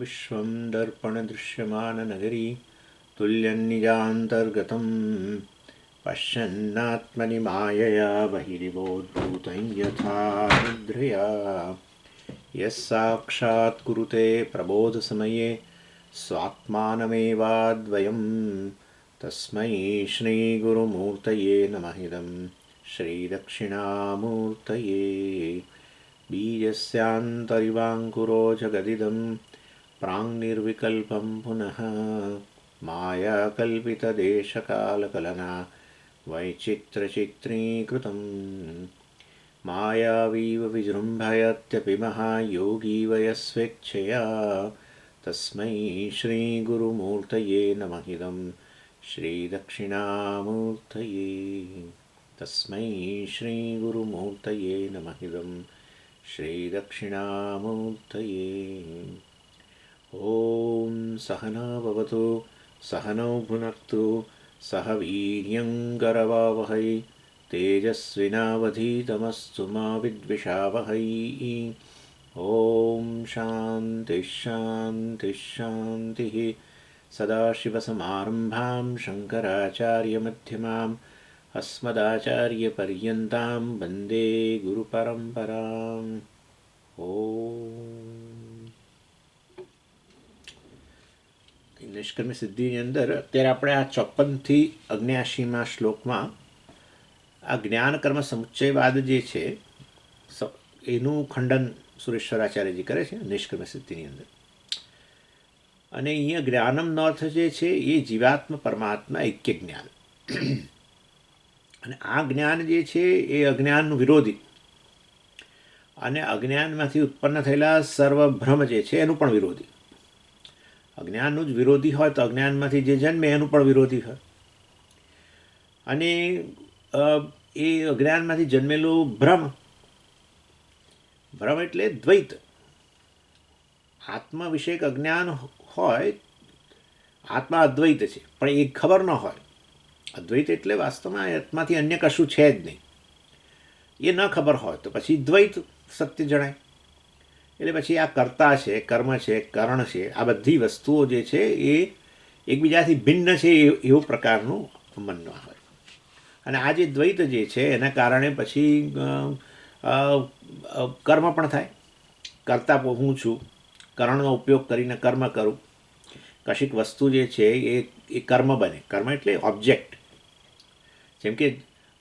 विश्वं दर्पणदृश्यमाननगरी तुल्यन्निजान्तर्गतं पश्यन्नात्मनि मायया बहिरिवोद्भूतं यथा निद्रया यः साक्षात् कुरुते प्रबोधसमये स्वात्मानमेवाद्वयं तस्मै श्रीगुरुमूर्तये नमः इदं श्रीदक्षिणामूर्तये बीजस्यान्तरिवाङ्कुरो जगदिदं प्राङ्निर्विकल्पं पुनः मायाकल्पितदेशकालकलना वैचित्रचित्रीकृतं मायावीव विजृम्भयत्यपि महायोगी वयस्वेच्छया तस्मै श्रीगुरुमूर्तये नमः इदं श्रीदक्षिणामूर्तये तस्मै श्रीगुरुमूर्तये नमः इदं श्रीदक्षिणामूर्तये। ॐ सहना भवतु सहनौ भुनक्तु सह वीर्यङ्करवावहै तेजस्विनावधीतमस्तु मा विद्विषावहै। ॐ शान्तिः शान्तिः शान्तिः। सदाशिवसमारम्भां शङ्कराचार्यमध्यमाम् अस्मदाचार्यपर्यन्तां वन्दे गुरुपरम्पराम्। નિષ્કર્મ સિદ્ધિની અંદર અત્યારે આપણે આ 54થી 79મા શ્લોકમાં આ જ્ઞાન કર્મ સમુચ્ચયવાદ જે છે એનું ખંડન સુરેશ્વરાચાર્યજી કરે છે નિષ્કર્મ સિદ્ધિની અંદર. અને અહીંયા જ્ઞાનમનો અર્થ જે છે એ જીવાત્મ પરમાત્મા ઐક્ય જ્ઞાન. અને આ જ્ઞાન જે છે એ અજ્ઞાનનું વિરોધી અને અજ્ઞાનમાંથી ઉત્પન્ન થયેલા સર્વ ભ્રમ જે છે એનું પણ વિરોધી. અજ્ઞાનનું જ વિરોધી હોય તો અજ્ઞાનમાંથી જે જન્મે એનું પણ વિરોધી હોય. અને એ અજ્ઞાનમાંથી જન્મેલું ભ્રમ એટલે દ્વૈત. આત્મા વિષયક અજ્ઞાન હોય, આત્મા અદ્વૈત છે પણ એ ખબર ન હોય. અદ્વૈત એટલે વાસ્તવમાં આત્માથી અન્ય કશું છે જ નહીં. એ ન ખબર હોય તો પછી દ્વૈત સત્ય જણાય. એટલે પછી આ કર્તા છે, કર્મ છે, કરણ છે, આ બધી વસ્તુઓ જે છે એ એકબીજાથી ભિન્ન છે એવું પ્રકારનું મનમાં હોય. અને આ જે દ્વૈત જે છે એના કારણે પછી કર્મ પણ થાય. કર્તા હું છું, કરણનો ઉપયોગ કરીને કર્મ કરું. કશીક વસ્તુ જે છે એ કર્મ બને. કર્મ એટલે ઓબ્જેક્ટ. જેમ કે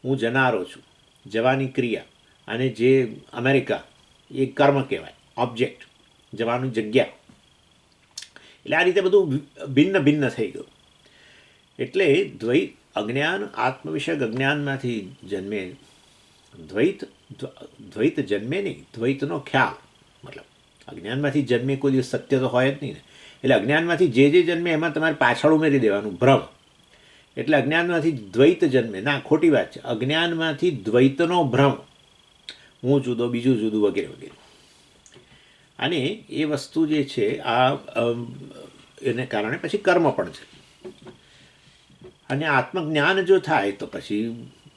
હું જનારો છું, જવાની ક્રિયા. અને જે અમેરિકા એ કર્મ કહેવાય, ઓબ્જેક્ટ, જવાની જગ્યા. એટલે આ રીતે બધું ભિન્ન ભિન્ન થઈ ગયું. એટલે દ્વૈત અજ્ઞાન, આત્મવિષયક અજ્ઞાનમાંથી જન્મે દ્વૈત. દ્વૈત જન્મે નહીં, દ્વૈતનો ખ્યાલ. મતલબ અજ્ઞાનમાંથી જન્મે કોઈ દિવસ સત્ય તો હોય જ નહીં ને. એટલે અજ્ઞાનમાંથી જે જન્મે એમાં તમારે પાછળ ઉમેરી દેવાનું ભ્રમ. એટલે અજ્ઞાનમાંથી દ્વૈત જન્મે. ના, ખોટી વાત છે. અજ્ઞાનમાંથી દ્વૈતનો ભ્રમ, હું જુદો બીજું જુદું વગેરે વગેરે. અને એ વસ્તુ જે છે આ એને કારણે પછી કર્મ પણ છે. અને આત્મજ્ઞાન જો થાય તો પછી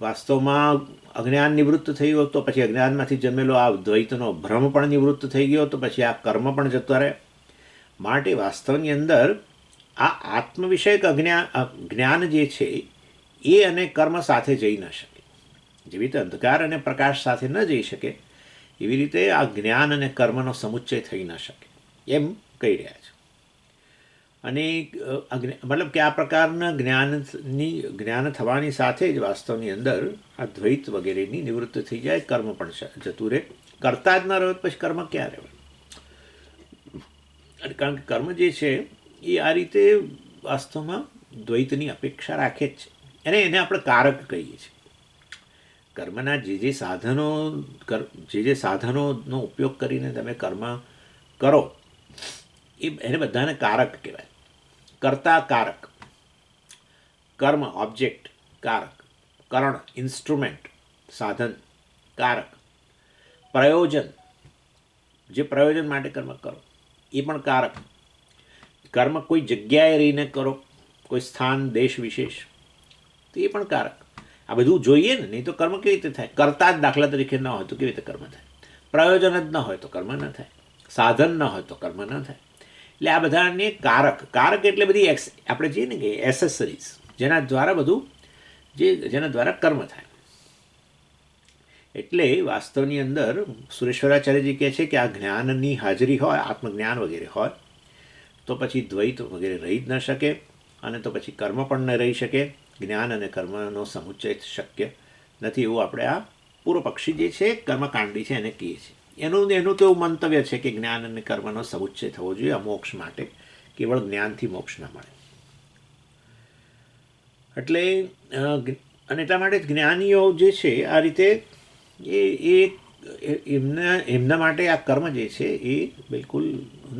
વાસ્તવમાં અજ્ઞાન નિવૃત્ત થઈ ગયો તો પછી અજ્ઞાનમાંથી જન્મેલો આ દ્વૈતનો ભ્રમ પણ નિવૃત્ત થઈ ગયો તો પછી આ કર્મ પણ જતો રહે. માટે વાસ્તવની અંદર આ આત્મવિષયક જ્ઞાન જે છે એ અને કર્મ સાથે જઈ ન શકે. જેવી રીતે અંધકાર અને પ્રકાશ સાથે ન જઈ શકે એવી રીતે આ જ્ઞાન અને કર્મનો સમુચ્ચય થઈ ન શકે એમ કહી રહ્યા છે. અને મતલબ કે આ પ્રકારના જ્ઞાન થવાની સાથે જ વાસ્તવની અંદર આ દ્વૈત વગેરેની નિવૃત્ત થઈ જાય, કર્મ પણ જતું રહે. કરતા જ ન રહે પછી કર્મ ક્યાં રહેવાય? કારણ કે કર્મ જે છે એ આ રીતે વાસ્તવમાં દ્વૈતની અપેક્ષા રાખે જ છે. એને આપણે કારક કહીએ છીએ. કર્મના જે સાધનોનો ઉપયોગ કરીને તમે કર્મ કરો એને બધાને કારક કહેવાય. કર્તા કારક, કર્મ ઓબ્જેક્ટ, કારક, કરણ ઇન્સ્ટ્રુમેન્ટ, સાધન, કારક, પ્રયોજન, જે પ્રયોજન માટે કર્મ કરો એ પણ કારક. કર્મ કોઈ જગ્યાએ રહીને કરો, કોઈ સ્થાન દેશ વિશેષ, તો એ પણ કારક. આ બધું જોઈએ ને, નહીં તો કર્મ કેવી રીતે થાય? કરતા જ દાખલા તરીકે ન હોય તો કેવી રીતે કર્મ થાય? પ્રયોજન જ ન હોય તો કર્મ ન થાય, સાધન ન હોય તો કર્મ ન થાય. એટલે આ બધાને કારક એટલે બધી આપણે જઈએ ને કે એસેસરીઝ જેના દ્વારા બધું જેના દ્વારા કર્મ થાય. એટલે વાસ્તવની અંદર સુરેશ્વરાચાર્યજી કહે છે કે આ જ્ઞાનની હાજરી હોય, આત્મજ્ઞાન વગેરે હોય, તો પછી દ્વૈત વગેરે રહી જ ન શકે, અને તો પછી કર્મ પણ ન રહી શકે. જ્ઞાન અને કર્મનો સમુચ્ચય શક્ય નથી એવું આપણે આ પૂર્વ પક્ષી જે છે કર્મકાંડી છે એને કહીએ છીએ. એનું તો એવું મંતવ્ય છે કે જ્ઞાન અને કર્મનો સમુચ્ચય થવો જોઈએ આ મોક્ષ માટે. કેવળ જ્ઞાનથી મોક્ષ ન મળે. એટલે અને એટલા માટે જ જ્ઞાનીઓ જે છે આ રીતે એમના માટે આ કર્મ જે છે એ બિલકુલ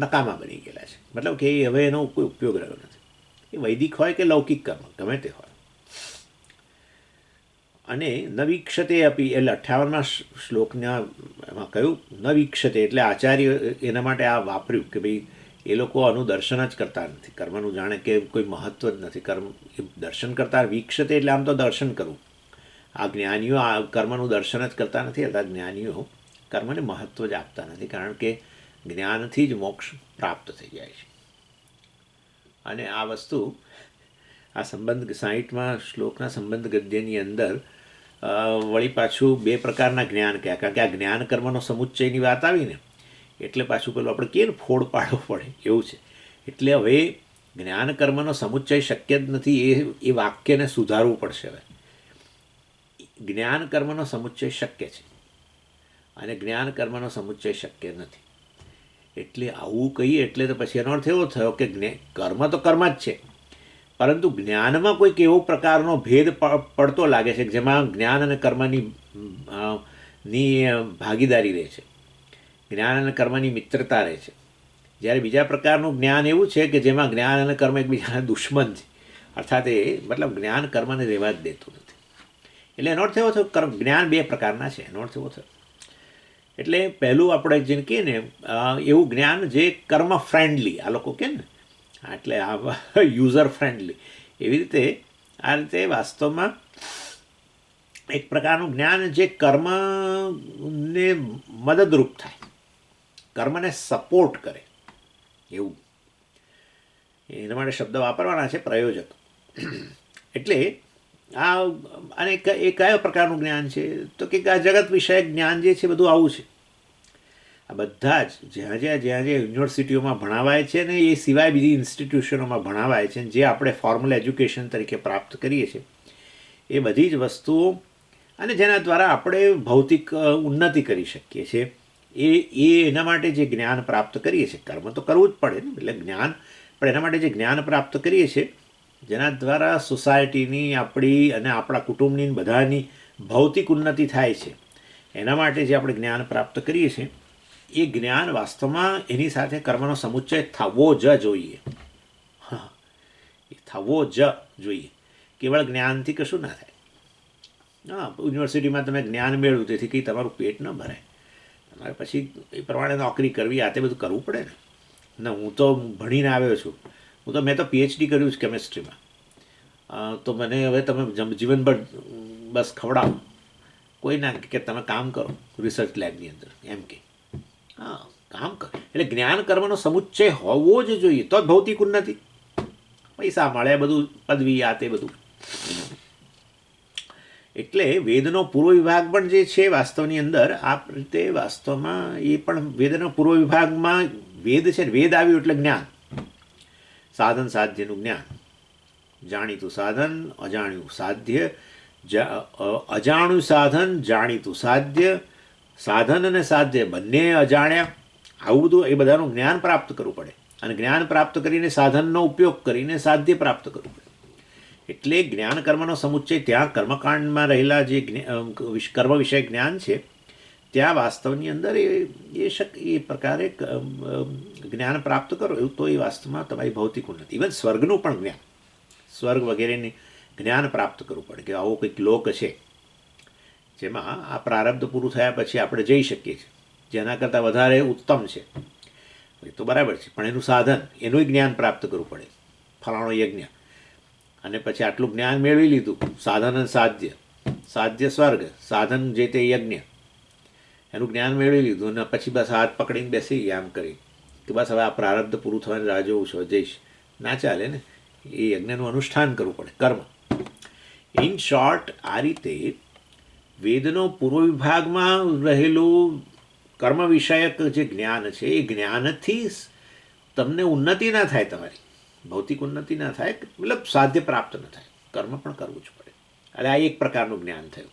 નકામા બની ગયેલા છે. મતલબ કે હવે એનો કોઈ ઉપયોગ રહ્યો નથી. એ વૈદિક હોય કે લૌકિક કર્મ ગમે તે હોય. અને ન વીક્ષતે અપી એટલે 58મા શ્લોકના એમાં કહ્યું ન વીક્ષતે એટલે આચાર્ય એના માટે આ વાપર્યું કે ભાઈ એ લોકો આનું દર્શન જ કરતા નથી. કર્મનું જાણે કે કોઈ મહત્વ જ નથી. કર્મ એ દર્શન કરતા વીક્ષતે એટલે આમ તો દર્શન કરવું. આ જ્ઞાનીઓ આ કર્મનું દર્શન જ કરતા નથી. અર્થાત જ્ઞાનીઓ કર્મને મહત્વ જ આપતા નથી, કારણ કે જ્ઞાનથી જ મોક્ષ પ્રાપ્ત થઈ જાય છે. અને આ વસ્તુ આ સંબંધ 60મા શ્લોકના સંબંધ ગદ્યની અંદર વળી પાછું બે પ્રકારના જ્ઞાન કહ્યા, કારણ કે આ જ્ઞાન કર્મનો સમુચ્ચયની વાત આવી ને એટલે પાછું પેલું આપણે કહીએ ને ફોડ પાડવો પડે એવું છે. એટલે હવે જ્ઞાન કર્મનો સમુચ્ચય શક્ય જ નથી એ વાક્યને સુધારવું પડશે. હવે જ્ઞાન કર્મનો સમુચ્ચય શક્ય છે અને જ્ઞાન કર્મનો સમુચ્ચય શક્ય નથી. એટલે આવું કહીએ એટલે તો પછી એનો અર્થ એવો થયો કે કર્મ તો કર્મ જ છે, પરંતુ જ્ઞાનમાં કોઈક એવો પ્રકારનો ભેદ પડતો લાગે છે જેમાં જ્ઞાન અને કર્મની ભાગીદારી રહે છે, જ્ઞાન અને કર્મની મિત્રતા રહે છે. જ્યારે બીજા પ્રકારનું જ્ઞાન એવું છે કે જેમાં જ્ઞાન અને કર્મ એકબીજાના દુશ્મન છે. અર્થાત એ મતલબ જ્ઞાન કર્મને રહેવા જ દેતું નથી. એટલે એનો અર્થ એવો થયો જ્ઞાન બે પ્રકારના છે. એનો અર્થ એવો થયો એટલે પહેલું આપણે જેને કહીએ ને એવું જ્ઞાન જે કર્મ ફ્રેન્ડલી આ લોકો કહે ને, એટલે આ યુઝર ફ્રેન્ડલી, એવી રીતે આ રીતે વાસ્તવમાં એક પ્રકારનું જ્ઞાન જે કર્મને મદદરૂપ થાય, કર્મને સપોર્ટ કરે એવું. એના માટે શબ્દ વાપરવાના છે પ્રયોજક. એટલે આ અને એ કયા પ્રકારનું જ્ઞાન છે તો કે આ જગત વિષયક જ્ઞાન જે છે બધું આવું છે. આ બધા જ જ્યાં યુનિવર્સિટીઓમાં ભણાવાય છે ને એ સિવાય બીજી ઇન્સ્ટિટ્યુશનોમાં ભણાવાય છે, જે આપણે ફોર્મલ એજ્યુકેશન તરીકે પ્રાપ્ત કરીએ છીએ, એ બધી જ વસ્તુઓ અને જેના દ્વારા આપણે ભૌતિક ઉન્નતિ કરી શકીએ છીએ એના માટે જે જ્ઞાન પ્રાપ્ત કરીએ છીએ, કર્મ તો કરવું જ પડે ને, એટલે જ્ઞાન પણ એના માટે જે જ્ઞાન પ્રાપ્ત કરીએ છીએ જેના દ્વારા સોસાયટીની આપણી અને આપણા કુટુંબની બધાની ભૌતિક ઉન્નતિ થાય છે, એના માટે જે આપણે જ્ઞાન પ્રાપ્ત કરીએ છીએ એ જ્ઞાન વાસ્તવમાં એની સાથે કર્મનો સમુચ્ચય થવો જ જોઈએ. હા, એ થવો જ જોઈએ. કેવળ જ્ઞાનથી કશું ના થાય. હા, યુનિવર્સિટીમાં તમે જ્ઞાન મેળવ્યું તેથી કંઈ તમારું પેટ ન ભરાય. તમારે પછી એ પ્રમાણે નોકરી કરવી, આ તે બધું કરવું પડે ને. ના, હું તો ભણીને આવ્યો છું. મેં તો PhD કર્યું છે કેમેસ્ટ્રીમાં. તો મને હવે તમે જીવનભર બસ ખવડાવો. કોઈ ના કે તમે કામ કરો રિસર્ચ લેબની અંદર એમ કે. હા, કામ કરો. એટલે જ્ઞાન કર્મનો સમુચ્ચય હોવો જ જોઈએ, તો જ ભૌતિક ઉન્નતિ. પૈસા મળે બધું, પદવી આ તે બધું. એટલે વેદનો પૂર્વ વિભાગ પણ જે છે વાસ્તવની અંદર આ રીતે વાસ્તવમાં એ પણ વેદનો પૂર્વ વિભાગમાં વેદ છે ને, વેદ આવ્યું એટલે જ્ઞાન, સાધન સાધ્યનું જ્ઞાન. જાણીતું સાધન, અજાણ્યું સાધ્ય, અજાણ્યું સાધન, જાણીતું સાધ્ય, સાધન અને સાધ્ય બંને અજાણ્યા, આવું બધું એ બધાનું જ્ઞાન પ્રાપ્ત કરવું પડે. અને જ્ઞાન પ્રાપ્ત કરીને સાધનનો ઉપયોગ કરીને સાધ્ય પ્રાપ્ત કરવું પડે. એટલે જ્ઞાન કર્મનો સમુચ્ચય ત્યાં કર્મકાંડમાં રહેલા જે કર્મ વિષય જ્ઞાન છે ત્યાં વાસ્તવની અંદર એ પ્રકારે જ્ઞાન પ્રાપ્ત કરો એવું તો એ વાસ્તવમાં તમારી ભૌતિક ઉન્નતિ. ઇવન સ્વર્ગનું પણ જ્ઞાન, સ્વર્ગ વગેરેની જ્ઞાન પ્રાપ્ત કરવું પડે કે આવો કંઈક લોક છે જેમાં આ પ્રારબ્ધ પૂરું થયા પછી આપણે જઈ શકીએ છીએ, જેના કરતાં વધારે ઉત્તમ છે એ તો બરાબર છે, પણ એનું સાધન, એનું જ્ઞાન પ્રાપ્ત કરવું પડે. ફલાણો યજ્ઞ, અને પછી આટલું જ્ઞાન મેળવી લીધું, સાધન અને સાધ્ય, સાધ્ય સ્વર્ગ, સાધન જે તે યજ્ઞ, એનું જ્ઞાન મેળવી લીધું અને પછી બસ હાથ પકડીને બેસી ગયા આમ કરી કે બસ હવે આ પ્રારબ્ધ પૂરું થવાની રાહ જોઉં છું, જઈશ, ના ચાલે ને. એ યજ્ઞનું અનુષ્ઠાન કરવું પડે, કર્મ. ઇન શોર્ટ, આ રીતે વેદનો પૂર્વ વિભાગમાં રહેલું કર્મ વિષયક જે જ્ઞાન છે એ જ્ઞાનથી તમને ઉન્નતિ ના થાય, તમારી ભૌતિક ઉન્નતિ ના થાય, મતલબ સાધ્ય પ્રાપ્ત ન થાય, કર્મ પણ કરવું જ પડે. એટલે આ એક પ્રકારનું જ્ઞાન થયું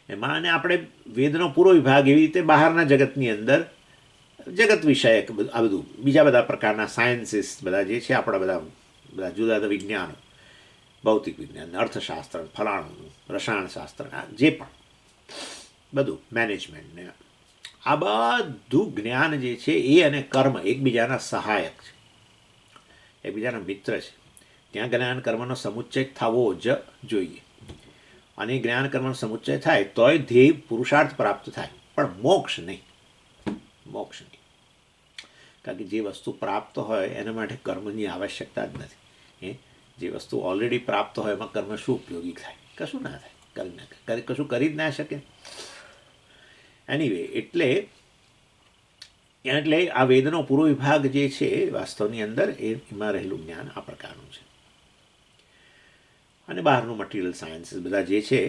એમાં. અને આપણે વેદનો પૂરો વિભાગ એવી રીતે બહારના જગતની અંદર જગત વિષયક આ બધું બીજા બધા પ્રકારના સાયન્સીસ બધા જે છે આપણા બધા જુદા જુદા વિજ્ઞાનો, ભૌતિક વિજ્ઞાન, અર્થશાસ્ત્ર, ફલાણું, રસાયણશાસ્ત્ર, જે પણ બધું મેનેજમેન્ટ ને આ બધું જ્ઞાન જે છે એ અને કર્મ એકબીજાના સહાયક છે, એકબીજાના મિત્ર છે. ત્યાં જ્ઞાન કર્મનો સમુચ્ચય થવો જ જોઈએ. અને જ્ઞાન કર્મનો સમુચ્ચય થાય તોય ધ્યેય પુરુષાર્થ પ્રાપ્ત થાય, પણ મોક્ષ નહીં. મોક્ષ નહીં. કારણ કે જે વસ્તુ પ્રાપ્ત હોય એના માટે કર્મની આવશ્યકતા જ નથી. જે વસ્તુ ઓલરેડી પ્રાપ્ત હોય એમાં કર્મ શું ઉપયોગી થાય? કશું ના થાય, કશું કરી જ ના શકે. એનીવે, એટલે આ વેદનો પૂરો વિભાગ જે છે વાસ્તવની અંદર એમાં રહેલું જ્ઞાન આ પ્રકારનું છે. અને બહારનું મટીરિયલ સાયન્સીસ બધા જે છે,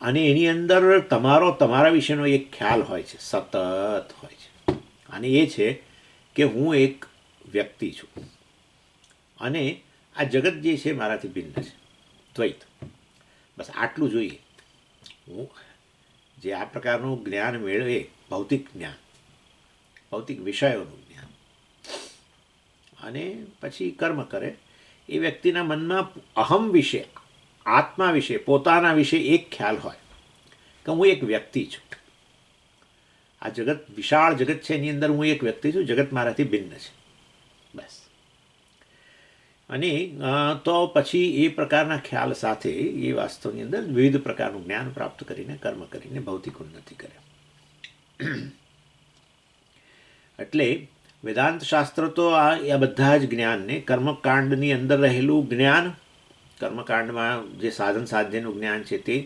અને એની અંદર તમારા વિશેનો એક ખ્યાલ હોય છે, સતત હોય છે. અને એ છે કે હું એક વ્યક્તિ છું અને આ જગત જે છે મારાથી ભિન્ન છે, દ્વૈત. બસ આટલું જોઈએ. હું જે આ પ્રકારનું જ્ઞાન મેળવે, ભૌતિક જ્ઞાન, ભૌતિક વિષયોનું જ્ઞાન, અને પછી કર્મ કરે, એ વ્યક્તિના મનમાં અહમ વિશે, આત્મા વિશે, પોતાના વિશે એક ખ્યાલ હોય કે હું એક વ્યક્તિ છું. આ જગત વિશાળ જગત છે, એની અંદર હું એક વ્યક્તિ છું, જગત મારાથી ભિન્ન છે, બસ. અને તો પછી એ પ્રકારના ખ્યાલ સાથે એ વાસ્તવની અંદર વિવિધ પ્રકારનું જ્ઞાન પ્રાપ્ત કરીને કર્મ કરીને ભૌતિક ઉન્નતિ કરે. એટલે વેદાંત શાસ્ત્ર તો આ બધા જ જ્ઞાનને, કર્મકાંડની અંદર રહેલું જ્ઞાન, કર્મકાંડમાં જે સાધન સાધ્યનું જ્ઞાન છે તે,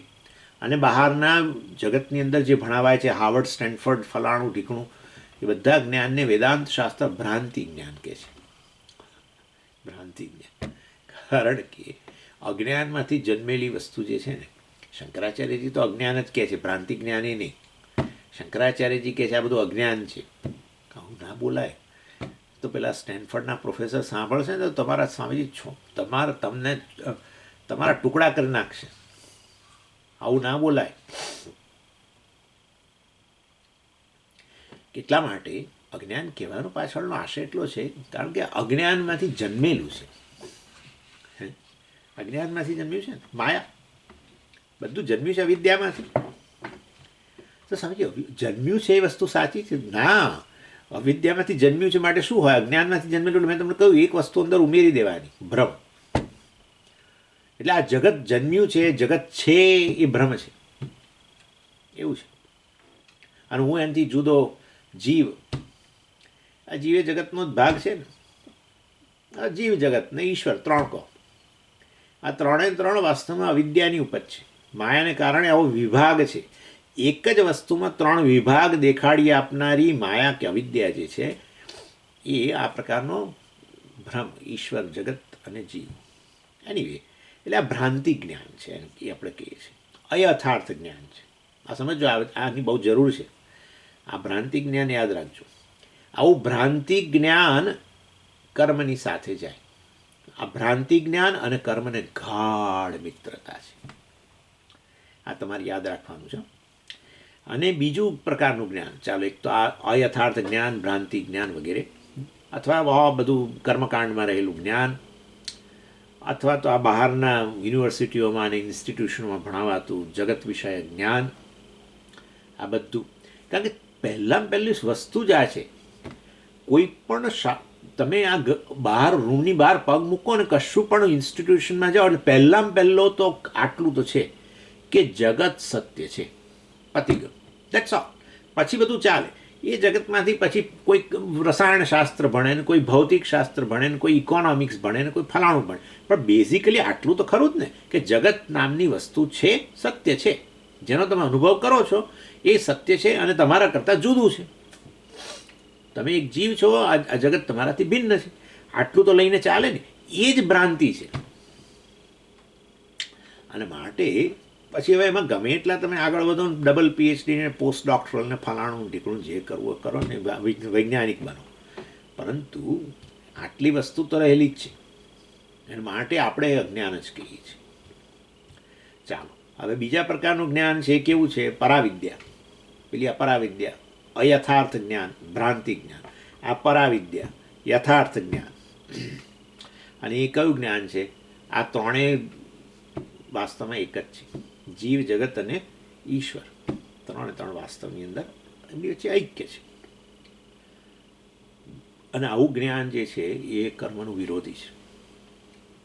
અને બહારના જગતની અંદર જે ભણાવાય છે, હાર્વર્ડ, સ્ટેનફોર્ડ, ફલાણું ઢીકણું, એ બધા જ્ઞાનને વેદાંત શાસ્ત્ર ભ્રાંતિ જ્ઞાન કહે છે. ભ્રાંતિ જ્ઞાન. કારણ કે અજ્ઞાનમાંથી જન્મેલી વસ્તુ જે છે ને, શંકરાચાર્યજી તો અજ્ઞાન જ કહે છે, ભ્રાંતિ જ્ઞાન એ નહીં. શંકરાચાર્યજી કહે છે આ બધું અજ્ઞાન છે. કહું ના બોલાય. તો પેલા સ્ટેનફોર્ડના પ્રોફેસર સાંભળશે ને તો તમારા સ્વામીજી છો તમને તમારા ટુકડા કરી નાખશે. આવું ના બોલાય. એટલા માટે અજ્ઞાન કહેવાનો પાછળનો આશય એટલો છે કારણ કે અજ્ઞાનમાંથી જન્મેલું છે. અજ્ઞાનમાંથી જન્મ્યું છે ને, માયા, બધું જન્મ્યું છે અવિદ્યામાંથી. તો સમજો, જન્મ્યું છે એ વસ્તુ સાચી છે? ના, અવિદ્યામાંથી જન્મ્યું છે માટે શું હોય? અજ્ઞાનમાંથી જન્મેલું. મેં તમને કહ્યું એક વસ્તુ અંદર ઉમેરી દેવાની, ભ્રમ. એટલે આ જગત જન્મ્યું છે, જગત છે એ ભ્રમ છે, એવું છે. અને હું એનાથી જુદો જીવ, આ જીવે જગતનો જ ભાગ છે ને. આ જીવ જગત ને ઈશ્વર ત્રણ કહો, આ ત્રણ વાસ્તવમાં અવિદ્યાની ઉપજ છે. માયાને કારણે આવો વિભાગ છે. એક જ વસ્તુમાં ત્રણ વિભાગ દેખાડી આપનારી માયા કે અવિદ્યા જે છે એ આ પ્રકારનો ભ્રમ, ઈશ્વર, જગત અને જીવ. એનીવે, એટલે આ ભ્રાંતિ જ્ઞાન છે, એ આપણે કહીએ છીએ. અયથાર્થ જ્ઞાન છે. આ સમજો, આની બહુ જરૂર છે. આ ભ્રાંતિ જ્ઞાન યાદ રાખજો. આવું ભ્રાંતિ જ્ઞાન કર્મની સાથે જાય. આ ભ્રાંતિ જ્ઞાન અને કર્મને ગાઢ મિત્રતા છે. આ તમારે યાદ રાખવાનું છે. અને બીજું પ્રકારનું જ્ઞાન, ચાલો, એક તો આ અયથાર્થ જ્ઞાન, ભ્રાંતિ જ્ઞાન વગેરે, અથવા બધું કર્મકાંડમાં રહેલું જ્ઞાન, અથવા તો આ બહારના યુનિવર્સિટીઓમાં અને ઇન્સ્ટિટ્યુશનોમાં ભણાવાતું જગત વિષયક જ્ઞાન, આ બધું. કારણ કે પહેલી વસ્તુ જ આ છે. કોઈ પણ તમે આ બહાર, રૂમની બહાર પગ મૂકો ને કશું પણ ઇન્સ્ટિટ્યુશનમાં જાઓ એટલે પહેલો તો આટલું તો છે કે જગત સત્ય છે, પતી ગયું, દેટ્સ ઓલ. પછી બધું ચાલે. એ જગતમાંથી પછી કોઈ રસાયણશાસ્ત્ર ભણે ને, કોઈ ભૌતિક શાસ્ત્ર ભણે ને, કોઈ ઇકોનોમિક્સ ભણે ને, કોઈ ફલાણું ભણે, પણ બેઝિકલી આટલું તો ખરું જ ને કે જગત નામની વસ્તુ છે, સત્ય છે, જેનો તમે અનુભવ કરો છો એ સત્ય છે અને તમારા કરતાં જુદું છે. તમે એક જીવ છો, આ જગત તમારાથી ભિન્ન છે, આટલું તો લઈને ચાલે ને. એ જ ભ્રાંતિ છે. અને માટે પછી હવે એમાં ગમે એટલા તમે આગળ વધો ને, ડબલ પીએચડી ને પોસ્ટ ડોક્ટરલ ને ફલાણું ઢીકણું જે કરવું કરો ને, વૈજ્ઞાનિક બનો, પરંતુ આટલી વસ્તુ તો રહેલી જ છે. એના માટે આપણે અજ્ઞાન જ કહીએ છીએ. ચાલો હવે બીજા પ્રકારનું જ્ઞાન છે. કેવું છે? પરાવિદ્યા. પેલી અપરાવિદ્યા, અયથાર્થ જ્ઞાન, ભ્રાંતિ જ્ઞાન. આ પરાવિદ્યા, યથાર્થ જ્ઞાન. અને એ કયું જ્ઞાન છે? આ ત્રણેય વાસ્તવમાં એક જ છે. જીવ, જગત અને ઈશ્વર, ત્રણ વાસ્તવની અંદર એમની વચ્ચે ઐક્ય છે. અને આવું જ્ઞાન જે છે એ કર્મનું વિરોધી છે.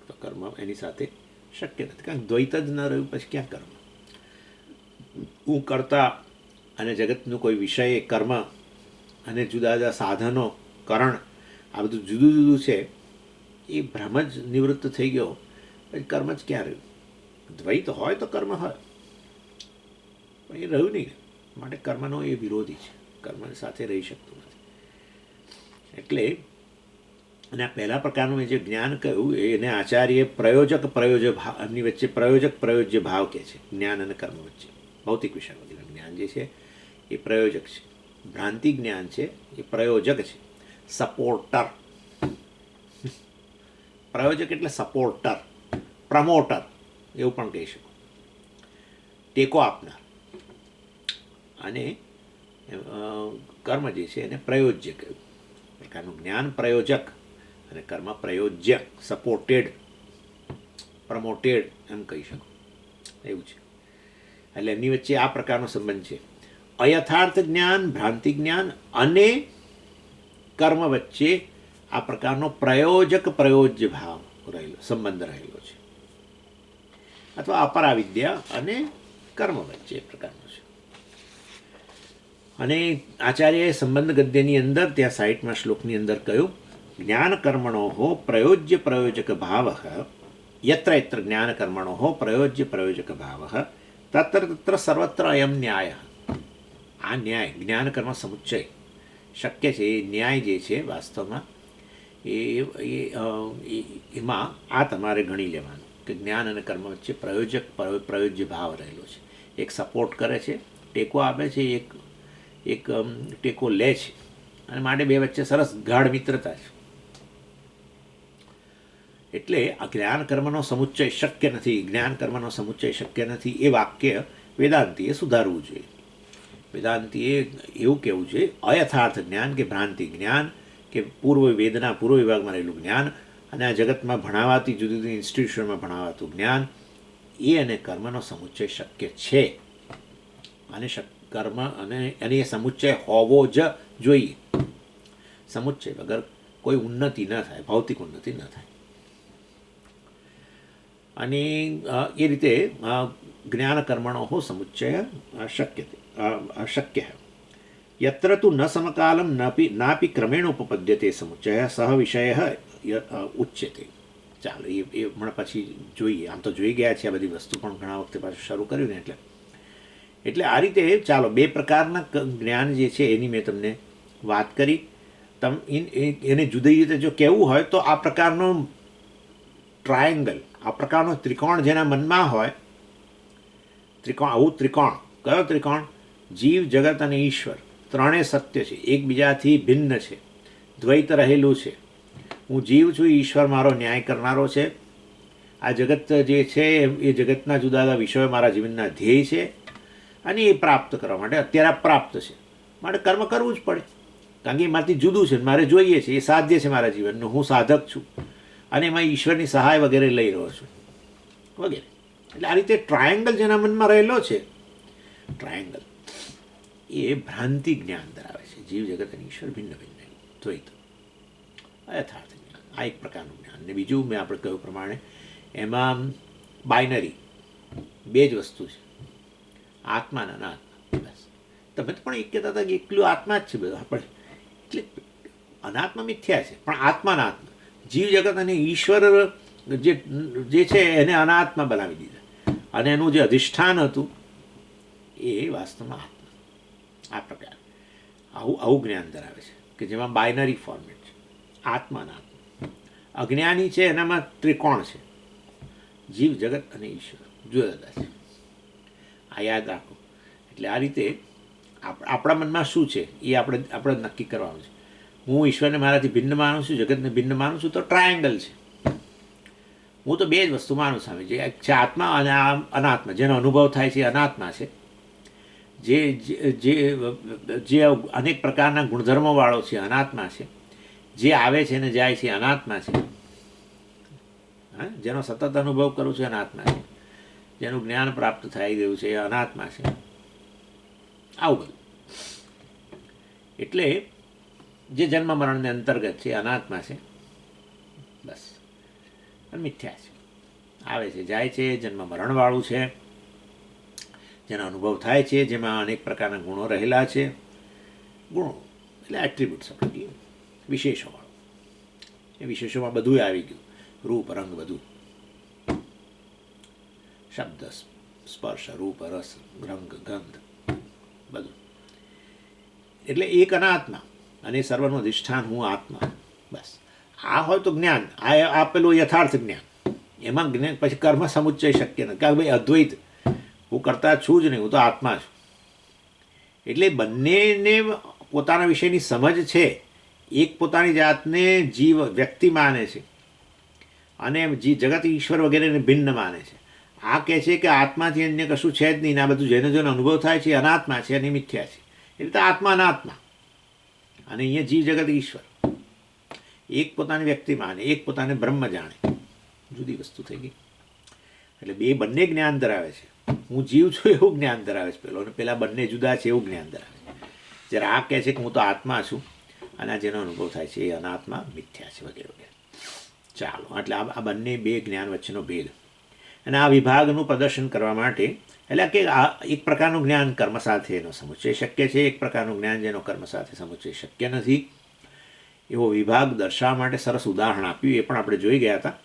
તો કર્મ એની સાથે શક્ય નથી, કારણ દ્વૈત જ ન રહ્યું પછી ક્યાં કર્મ? હું કરતા અને જગતનું કોઈ વિષય, કર્મ અને જુદા જુદા સાધનો, કરણ, આ બધું જુદું જુદું છે. એ ભ્રમ જ નિવૃત્ત થઈ ગયો પછી કર્મ જ ક્યાં રહ્યું? દ્વૈત હોય તો કર્મ હોય, પણ એ રહ્યું નહીં. માટે કર્મનો એ વિરોધી છે, કર્મ સાથે રહી શકતું નથી. એટલે અને આ પહેલા પ્રકારનું જે જ્ઞાન કહ્યું એને આચાર્ય પ્રયોજક પ્રયોજ્ય ભાવ, એમની વચ્ચે પ્રયોજક પ્રયોજ્ય ભાવ કહે છે જ્ઞાન અને કર્મ વચ્ચે. ભૌતિક વિષય વગેરે જ્ઞાન જે છે એ પ્રયોજક છે, ભ્રાંતિ જ્ઞાન છે એ પ્રયોજક છે, સપોર્ટર. પ્રયોજક એટલે સપોર્ટર, પ્રમોટર એવું પણ કહી શકો, ટેકો આપનાર. અને કર્મ જે છે એને પ્રયોજ્ય કહ્યું. પ્રકારનું જ્ઞાન પ્રયોજક અને કર્મ પ્રયોજ્ય, સપોર્ટેડ, પ્રમોટેડ એમ કહી શકો, એવું છે. એટલે એમની વચ્ચે આ પ્રકારનો સંબંધ છે. અયથાર્થ જ્ઞાન, ભ્રાંતિ જ્ઞાન અને કર્મ વચ્ચે આ પ્રકારનો પ્રયોજક પ્રયોજ્ય ભાવ રહેલો, સંબંધ રહેલો છે. અથવા અપરાવિદ્યા અને કર્મ વચ્ચે એ પ્રકારનો છે. અને આચાર્યએ સંબંધ ગદ્યની અંદર ત્યાં 60મા શ્લોકની અંદર કહ્યું, જ્ઞાન કર્મણો પ્રયોજ્ય પ્રયોજક ભાવ યત્ર યત્ર જ્ઞાન કર્મણો પ્રયોજ્ય પ્રયોજક ભાવ તત્ર તત્ર સર્વત્ર અયમ ન્યાય. આ ન્યાય, જ્ઞાન કર્મ સમુચ્ચય શક્ય છે. એ ન્યાય જે છે વાસ્તવમાં એમાં આ તમારે ગણી લેવાનું કે જ્ઞાન અને કર્મ વચ્ચે પ્રયોજ્ય ભાવ રહેલો છે. એક સપોર્ટ કરે છે, ટેકો આપે છે, એક ટેકો લે છે. અને માટે બે વચ્ચે સરસ ગાઢ મિત્રતા છે. એટલે આ જ્ઞાન કર્મનો સમુચ્ચય શક્ય નથી, જ્ઞાન કર્મનો સમુચ્ચય શક્ય નથી, એ વાક્ય વેદાંતિએ સુધારવું જોઈએ. વેદાંતિએ એવું કહેવું છે, અયથાર્થ જ્ઞાન કે ભ્રાંતિ જ્ઞાન કે પૂર્વ વેદના, પૂર્વ વિભાગમાં રહેલું જ્ઞાન અને આ જગતમાં ભણાવાતી જુદી જુદી ઇન્સ્ટિટ્યુશનમાં ભણાવાતું જ્ઞાન, એ અને કર્મનો સમુચ્ચય શક્ય છે. અને કર્મ અને એ સમુચ્ચય હોવો જ જોઈએ. સમુચ્ચય વગર કોઈ ઉન્નતિ ન થાય, ભૌતિક ઉન્નતિ ન થાય. અને એ રીતે જ્ઞાન કર્મણો સમુચ્ચય શક્ય યત્ર તુ ન સમકાલમ નાપી ક્રમેણ ઉપપદ્યતે સમુચ્ચય સહ વિષય ઉચ્યતે. ચાલો એ હમણાં પછી જોઈએ. આમ તો જોઈ ગયા છે આ બધી વસ્તુ, પણ ઘણા વખતે પાછું શરૂ કર્યું ને એટલે આ રીતે ચાલો બે પ્રકારના જ્ઞાન જે છે એની મેં તમને વાત કરી. એને જુદી રીતે જો કહેવું હોય તો આ પ્રકારનો ટ્રાયેંગલ, આ પ્રકારનો ત્રિકોણ જેના મનમાં હોય, આવું ત્રિકોણ, કયો ત્રિકોણ? જીવ, જગત અને ઈશ્વર ત્રણેય સત્ય છે, એકબીજાથી ભિન્ન છે, દ્વૈત રહેલું છે. હું જીવ છું, ઈશ્વર મારો ન્યાય કરનારો છે. આ જગત જે છે એ જગતના જુદા જુદા વિષયો મારા જીવનના ધ્યેય છે. અને એ પ્રાપ્ત કરવા માટે અત્યારે પ્રાપ્ત છે, માટે કર્મ કરવું જ પડે, કારણ કે એ મારાથી જુદું છે, મારે જોઈએ છે, એ સાધ્ય છે મારા જીવનનું, હું સાધક છું અને એમાં ઈશ્વરની સહાય વગેરે લઈ રહ્યો છું વગેરે. એટલે આ રીતે ટ્રાયેંગલ જેના મનમાં રહેલો છે, ટ્રાયેંગલ એ ભ્રાંતિ જ્ઞાન ધરાવે છે. જીવ, જગત અને ઈશ્વર ભિન્ન ભિન્ન દ્વૈત, અયથાર્થ જ્ઞાન, આ એક પ્રકારનું જ્ઞાન. ને બીજું મેં આપણે કહ્યું પ્રમાણે એમાં બાઇનરી બે જ વસ્તુ છે, આત્મા અને અનાત્મા. બસ તમે પણ એક કહેતા હતા કે એકલું આત્મા જ છે બધું. આપણે એટલે અનાત્મા મિથ્યા છે, પણ આત્માના આત્મા, જીવ, જગત અને ઈશ્વર જે છે એને અનાત્મા બનાવી દીધા. અને એનું જે અધિષ્ઠાન હતું એ વાસ્તવમાં આત્મા. આ પ્રકાર આવું જ્ઞાન ધરાવે છે કે જેમાં બાયનરી ફોર્મેટ છે, આત્મા અનાત્મા. અજ્ઞાની છે એનામાં ત્રિકોણ છે, જીવ જગત અને ઈશ્વર જુદા જુદા છે. આ યાદ રાખો. એટલે આ રીતે આપણા મનમાં શું છે એ આપણે નક્કી કરવાનું છે. હું ઈશ્વરને મારાથી ભિન્ન માનું છું, જગતને ભિન્ન માનું છું, તો ટ્રાયેંગલ છે. હું તો બે જ વસ્તુ માનું છું, જે છે આત્મા અને અનાત્મા. જેનો અનુભવ થાય છે એ અનાત્મા છે. જે જે જે અનેક પ્રકારના ગુણધર્મોવાળો છે અનાત્મા છે. જે આવે છે ને જાય છે અનાત્મા છે. હા, જેનો સતત અનુભવ કરું છું અનાત્મા છે. જેનું જ્ઞાન પ્રાપ્ત થઈ ગયું છે એ અનાત્મા છે. આવું બધું. એટલે જે જન્મ મરણને અંતર્ગત છે અનાત્મા છે, બસ. અને મિથ્યા છે, આવે છે જાય છે, જન્મ મરણવાળું છે, જેનો અનુભવ થાય છે, જેમાં અનેક પ્રકારના ગુણો રહેલા છે. ગુણો એટલે એટ્રીબ્યુટ્સ, આપણે કહીએ વિશેષોવાળું. એ વિશેષોમાં બધું આવી ગયું, રૂપ રંગ બધું, શબ્દ સ્પર્શ રૂપ રસ રંગ ગંધ બધું. એટલે એક અનાત્મા અને સર્વનું અધિષ્ઠાન હું આત્મા. બસ આ હોય તો જ્ઞાન. આ આપેલું યથાર્થ જ્ઞાન. એમાં જ્ઞાન પછી કર્મ સમુચ્ચય શક્ય નથી. કારણ ભાઈ અદ્વૈત, હું કરતા છું જ નહીં, હું તો આત્મા છું. એટલે બંનેને પોતાના વિષયની સમજ છે. એક પોતાની જાતને જીવ વ્યક્તિ માને છે અને જગત ઈશ્વર વગેરેને ભિન્ન માને છે. આ કહે છે કે આત્માથી અન્ય કશું છે જ નહીં. આ બધું જેનો જેનો અનુભવ થાય છે અનાત્મા છે અને મિથ્યા છે. એ રીતે આત્મા અનાત્મા અને અહીંયા જીવ જગત ઈશ્વર. એક પોતાની વ્યક્તિ માને, એક પોતાને બ્રહ્મ જાણે. જુદી વસ્તુ થઈ ગઈ. એટલે બંને જ્ઞાન ધરાવે છે. હું જીવ છું એવું જ્ઞાન ધરાવે છે પેલો, અને પેલા બંને જુદા છે એવું જ્ઞાન ધરાવે છે. જ્યારે આ કહે છે કે હું તો આત્મા છું અને જેનો અનુભવ થાય છે એ અનાત્મા મિથ્યા છે વગેરે વગેરે. ચાલો, એટલે આ બંને બે જ્ઞાન વચ્ચેનો ભેદ. અને આ વિભાગનું પ્રદર્શન કરવા માટે, એટલે કે આ એક પ્રકારનું જ્ઞાન કર્મ સાથે એનો સમુચ્ચય શક્ય છે, એક પ્રકારનું જ્ઞાન જેનો કર્મ સાથે સમુચ્ચય શક્ય નથી, એવો વિભાગ દર્શાવવા માટે સરસ ઉદાહરણ આપ્યું. એ પણ આપણે જોઈ ગયા હતા.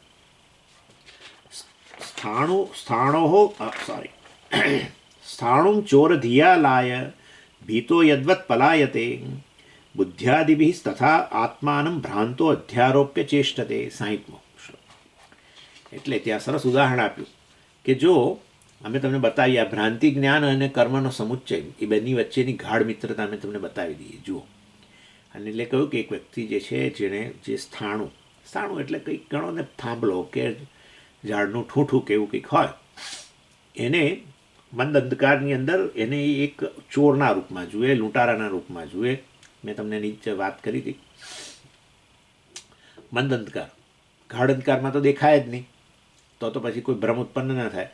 સ્થાણું ચોર ધિયા લાય ભીતો યદ્વત પલાયતે બુદ્ધ્યાદિભિ તથા આત્માનં ભ્રાંતો અધ્યારોપ્ય ચેષ્ટતે. 60મો શ્લોક. એટલે ત્યાં સરસ ઉદાહરણ આપ્યું કે જો અમે તમને બતાવીએ આ ભ્રાંતિ જ્ઞાન અને કર્મનો સમુચ્ચય, એ બંને વચ્ચેની ગાઢ મિત્રતા અમે તમને બતાવી દઈએ. જુઓ. અને એટલે કહ્યું કે એક વ્યક્તિ જે છે, જેણે જે સ્થાણું એટલે કંઈક ગણો ને થાંભલો કે ઝાડનું ઠૂંઠું કે એવું કંઈક હોય, એને મંદ અંધકારની અંદર એને એક ચોરના રૂપમાં જુએ, લૂંટારાના રૂપમાં જુએ. મેં તમને નીચે વાત કરી હતી. મંદ અંધકાર, ગાઢ અંધકારમાં તો દેખાય જ નહીં, તો પછી કોઈ ભ્રમ ઉત્પન્ન ના થાય.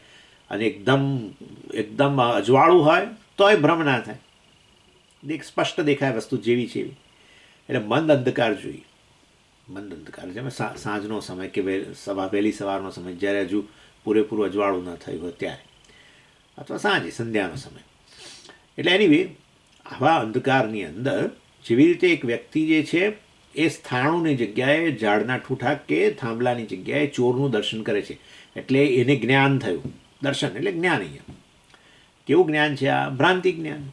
અને એકદમ અજવાળું હોય તોય ભ્રમ ના થાય, સ્પષ્ટ દેખાય વસ્તુ જેવી છે એવી. એટલે મંદ અંધકાર જોઈએ. મંદ અંધકાર જેમાં સાંજનો સમય કે વહેલી સવારનો સમય, જ્યારે હજુ પૂરેપૂરું અજવાળું ન થયું હોય ત્યારે, અથવા સાંજે સંધ્યાનો સમય. એટલે એનીવે આવા અંધકારની અંદર જેવી રીતે એક વ્યક્તિ જે છે એ સ્થાણુની જગ્યાએ ઝાડના ઠૂઠા કે થાંભલાની જગ્યાએ ચોરનું દર્શન કરે છે. એટલે એને જ્ઞાન થયું. દર્શન એટલે જ્ઞાન. અહીંયા કેવું જ્ઞાન છે? આ ભ્રાંતિ જ્ઞાન.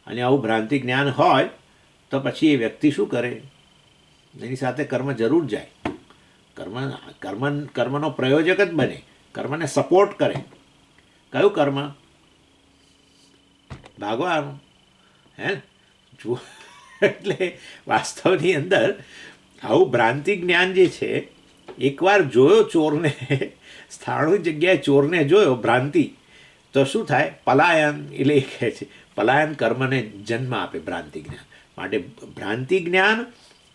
અને આવું ભ્રાંતિ જ્ઞાન હોય તો પછી એ વ્યક્તિ શું કરે? એની સાથે કર્મ જરૂર જાય. કર્મનો પ્રયોજક જ બને, કર્મને સપોર્ટ કરે. કયું કર્મ? ભાગવાનું. હે જુઓ. એટલે વાસ્તવની અંદર આવું ભ્રાંતિ જ્ઞાન જે છે, એકવાર જોયો ચોરને, સ્થાણુ જગ્યાએ ચોરને જોયો ભ્રાંતિ, તો શું થાય? પલાયન. એટલે એ કહે છે પલાયન કર્મને જન્મ આપે ભ્રાંતિ જ્ઞાન. માટે ભ્રાંતિ જ્ઞાન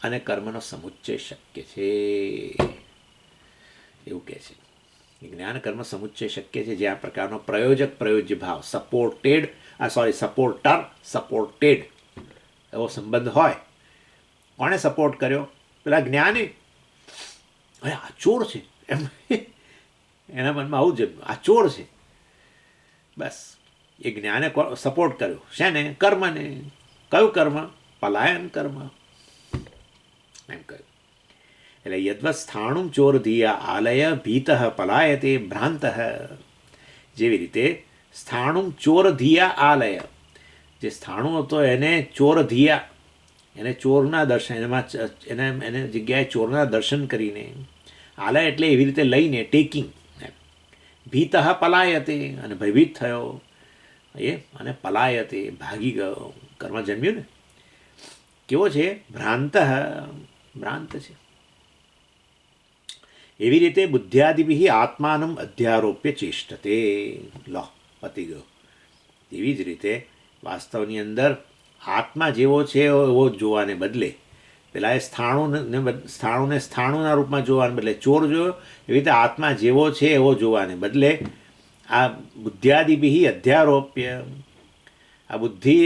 અને કર્મનો સમુચ્ચય શક્ય છે એવું કહે છે. જ્ઞાન કર્મ સમુચ્ચય શક્ય છે જે આ પ્રકારનો પ્રયોજક પ્રયોજ્ય ભાવ, સપોર્ટેડ એવો સંબંધ હોય. કોણે સપોર્ટ કર્યો? પેલા જ્ઞાને. અરે આ ચોર છે એમ એના મનમાં આવું જ, આ ચોર છે. બસ એ જ્ઞાને સપોર્ટ કર્યો. શેને? કર્મને. કયું કર્મ? પલાયન કર્મ એમ કહ્યું. એટલે યદ્વત સ્થાણું ચોર ધિયા આલય ભીત પલાયતે ભ્રાંત. જેવી રીતે સ્થાણું ચોર ધિયા આલય, જે સ્થાણું હતો એને ચોર ધિયા, એને ચોરના દર્શન એને જગ્યાએ ચોરના દર્શન કરીને આલા એટલે એવી રીતે લઈને ટેકિંગ, ભીતઃ પલાયતે અને ભયભીત થયો એ, અને પલાયતે ભાગી ગયો, કર્મ જન્મ્યું ને. કેવો છે? ભ્રાંત છે. એવી રીતે બુદ્ધ્યાદિભિ આત્માનમ અધ્યારોપ્ય ચેષ્ટતે, લો પતી ગયો. એવી જ રીતે વાસ્તવની અંદર આત્મા જેવો છે એવો જોવાને બદલે પેલા એ સ્થાણુને સ્થાણુના રૂપમાં જોવાને બદલે ચોર જોયો, એવી રીતે આત્મા જેવો છે એવો જોવાને બદલે આ બુદ્ધ્યાદિભિ અધ્યારોપ્ય, આ બુદ્ધિ,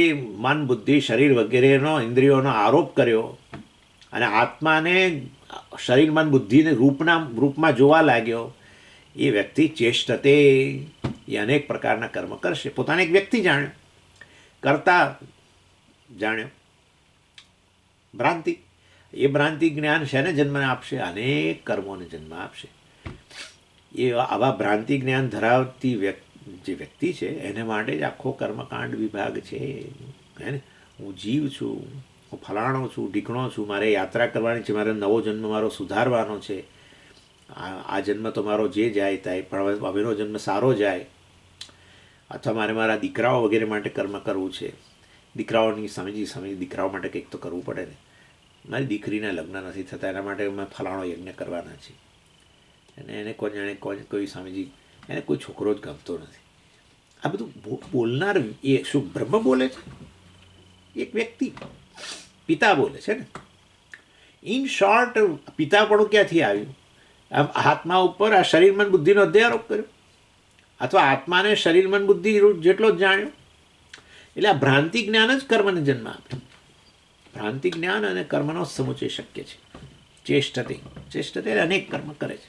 મન, બુદ્ધિ, શરીર વગેરેનો ઇન્દ્રિયોનો આરોપ કર્યો અને આત્માને શરીર, મન, બુદ્ધિને રૂપમાં જોવા લાગ્યો. એ વ્યક્તિ ચેષ્ટતે, એ અનેક પ્રકારના કર્મ કરશે. પોતાને એક વ્યક્તિ જાણ્યો, કરતા જાણ્યો, ભ્રાંતિ. એ ભ્રાંતિ જ્ઞાન શેને જન્મ આપશે? અનેક કર્મોને જન્મ આપશે. એ આવા ભ્રાંતિ જ્ઞાન ધરાવતી જે વ્યક્તિ છે એને માટે જ આખો કર્મકાંડ વિભાગ છે. હે ને, હું જીવ છું, હું ફલાણો છું, ઢીકણો છું, મારે યાત્રા કરવાની છે, મારે નવો જન્મ મારો સુધારવાનો છે. આ જન્મ તો મારો જે જાય થાય, પણ હવેનો જન્મ સારો જાય. અથવા મારે મારા દીકરાઓ વગેરે માટે કર્મ કરવું છે. દીકરાઓની સમજી દીકરાઓ માટે કંઈક તો કરવું પડે ને. મારી દીકરીના લગ્ન નથી થતા, એના માટે મેં ફલાણો યજ્ઞ કરવાના છે. અને એને કોઈ સ્વામીજી, એને કોઈ છોકરો જ ગમતો નથી. આ બધું બોલનાર એ શું બ્રહ્મ બોલે છે? એક વ્યક્તિ, પિતા બોલે છે ને. ઇન શોર્ટ, પિતાપણું ક્યાંથી આવ્યું? આત્મા ઉપર આ શરીર, મન, બુદ્ધિનો અધ્યારોપ કર્યો, અથવા આત્માને શરીર, મન, બુદ્ધિ જેટલો જ જાણ્યો. એટલે આ ભ્રાંતિ જ્ઞાન જ કર્મને જન્મ આપે. ભ્રાંતિ જ્ઞાન અને કર્મનો સમુચય શક્ય છે. ચેષ્ટતે અનેક કર્મ કરે છે.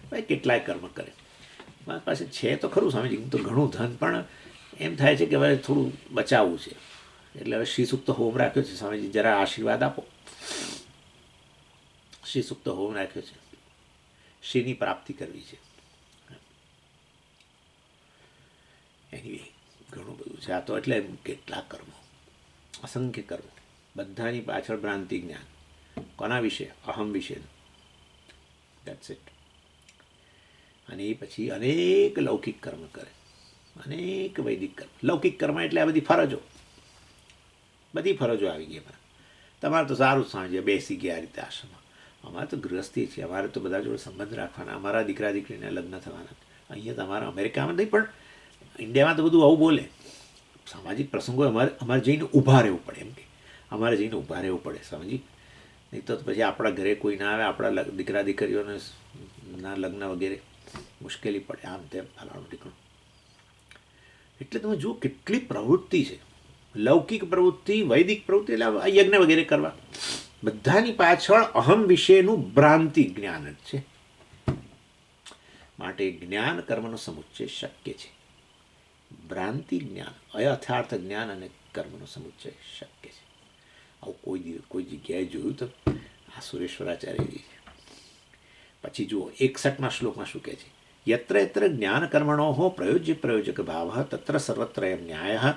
ભાઈ કેટલાય કર્મ કરે. મારી પાસે છે તો ખરું સ્વામીજી, તો ઘણું ધન, પણ એમ થાય છે કે હવે થોડું બચાવવું છે. એટલે હવે શ્રી સૂક્ત હોમ રાખ્યો છે. સ્વામીજી જરા આશીર્વાદ આપો. શ્રી સૂક્ત હોમ રાખ્યો છે. શ્રીની પ્રાપ્તિ કરવી છે. એની ઘણું બધું છે આ તો. એટલે કેટલા કર્મો, અસંખ્ય કર્મો, બધાની પાછળ ભ્રાંતિ જ્ઞાન. કોના વિશે? અહમ વિશે. That's it. અને એ પછી અનેક લૌકિક કર્મ કરે, અનેક વૈદિક કર્મ. લૌકિક કર્મ એટલે આ બધી ફરજો આવી ગઈ. તમારે તો સારું સાંજે બેસી ગયા આ રીતે આશ્રમમાં. અમારે તો ગૃહસ્થી છે, અમારે તો બધા જોડે સંબંધ રાખવાના, અમારા દીકરા દીકરીને લગ્ન થવાના. અહીંયા તમારા અમેરિકામાં નહીં, પણ ઇન્ડિયામાં તો બધું આવું બોલે. સામાજિક પ્રસંગો અમારે જઈને ઊભા રહેવું પડે. એમ કે અમારે જઈને ઊભા રહેવું પડે સ્વામીજી, નહીં તો પછી આપણા ઘરે કોઈ ના આવે, આપણા દીકરા દીકરીઓને ના લગ્ન વગેરે મુશ્કેલી પડે, આમ તેમ ફલાણું ઢીકણું. એટલે તમે જુઓ કેટલી પ્રવૃત્તિ છે, લૌકિક પ્રવૃત્તિ, વૈદિક પ્રવૃત્તિ, એટલે યજ્ઞ વગેરે કરવા. બધાની પાછળ અહમ વિશેનું ભ્રાંતિ જ્ઞાન જ છે. માટે જ્ઞાન કર્મનો સમુચ્ચય શક્ય છે. ભ્રાંતિ જ્ઞાન, અયથાર્થ જ્ઞાન અને કર્મનો સમુચ્ચય શક્ય છે. આવું કોઈ જગ્યાએ જોયું તો આ સુરેશ્વરાચાર્યજી છે. પછી જુઓ 61મા શ્લોકમાં શું કહે છે? યત્ર યત્ર જ્ઞાન કર્મણો પ્રયોજક ભાવ તત્ર સર્વત્ર ન્યાય.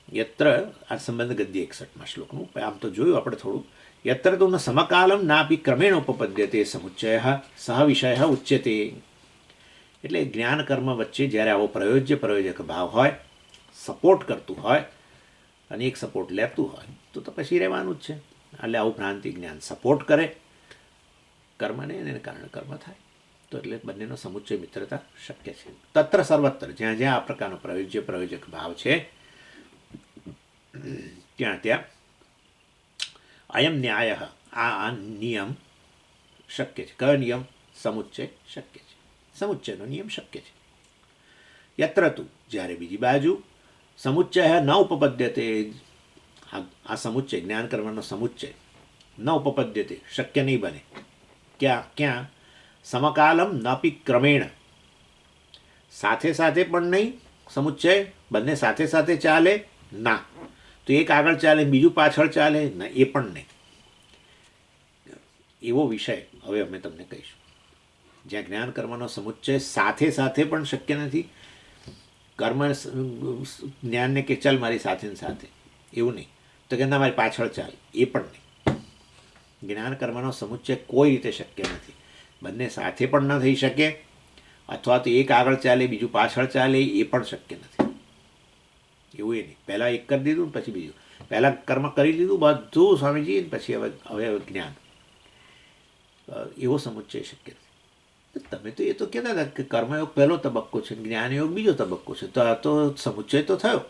યત્ર, આ સંબંધ ગદ્ય 61મા શ્લોકનું. આમ તો જોયું આપણે થોડું. યત્ર તો ન સમકાલમ નાપી ક્રમેણ ઉપપદ્યતે સમુચ્ચય સહ વિષય ઉચ્યતે. એટલે જ્ઞાન કર્મ વચ્ચે જ્યારે આવો પ્રયોજક ભાવ હોય, સપોર્ટ કરતું હોય અને એક સપોર્ટ લેતું હોય તો પછી રહેવાનું જ છે. એટલે આવું ભ્રાંતિ જ્ઞાન સપોર્ટ કરે કર્મને, એને કારણે કર્મ થાય. તો એટલે બંનેનો સમુચ્ચય મિત્રતા શક્ય છે. તત્ર સર્વત્ર, જ્યાં જ્યાં આ પ્રકારનો પ્રયોજક ભાવ છે ત્યાં અયમ ન્યાય, આ નિયમ શક્ય છે. કયો નિયમ? સમુચ્ચય શક્ય છે. સમુચ્ચયનો નિયમ શક્ય છે. યત્ર તું, જ્યારે બીજી બાજુ સમુચ્ચય ન ઉપપદ્યતે, આ સમુચ્ચય જ્ઞાન કર્મનો સમુચ્ચય ન ઉપપદ્યતે, શક્ય નહીં બને. ક્યાં? સમકાલમ નાપી ક્રમેણ, સાથે સાથે પણ નહીં. સમુચ્ચય બંને સાથે સાથે ચાલે ના, તો એક આગળ ચાલે બીજું પાછળ ચાલે ના, એ પણ નહીં. એવો વિષય હવે અમે તમને કહીશું, જ્યાં જ્ઞાન કર્મનો સમુચ્ચય સાથે સાથે પણ શક્ય નથી. કર્મ જ્ઞાનને કે ચાલ મારી સાથે ને સાથે, એવું નહીં. તો કે ના મારી પાછળ ચાલ, એ પણ નહીં. જ્ઞાન કર્મનો સમુચ્ચય કોઈ રીતે શક્ય નથી. બંને સાથે પણ ન થઈ શકે, અથવા તો એક આગળ ચાલે બીજું પાછળ ચાલે, એ પણ શક્ય નથી. એવું એ નહીં પહેલાં એક કરી દીધું ને પછી બીજું, પહેલાં કર્મ કરી દીધું બધું સ્વામીજી, પછી હવે જ્ઞાન, એવો સમુચ્ચય શક્ય નથી. તમે તો એ તો કહેતા હતા કે કર્મયોગ પહેલો તબક્કો છે, જ્ઞાનયોગ બીજો તબક્કો છે, તો આ તો સમુચ્ચય તો થયો.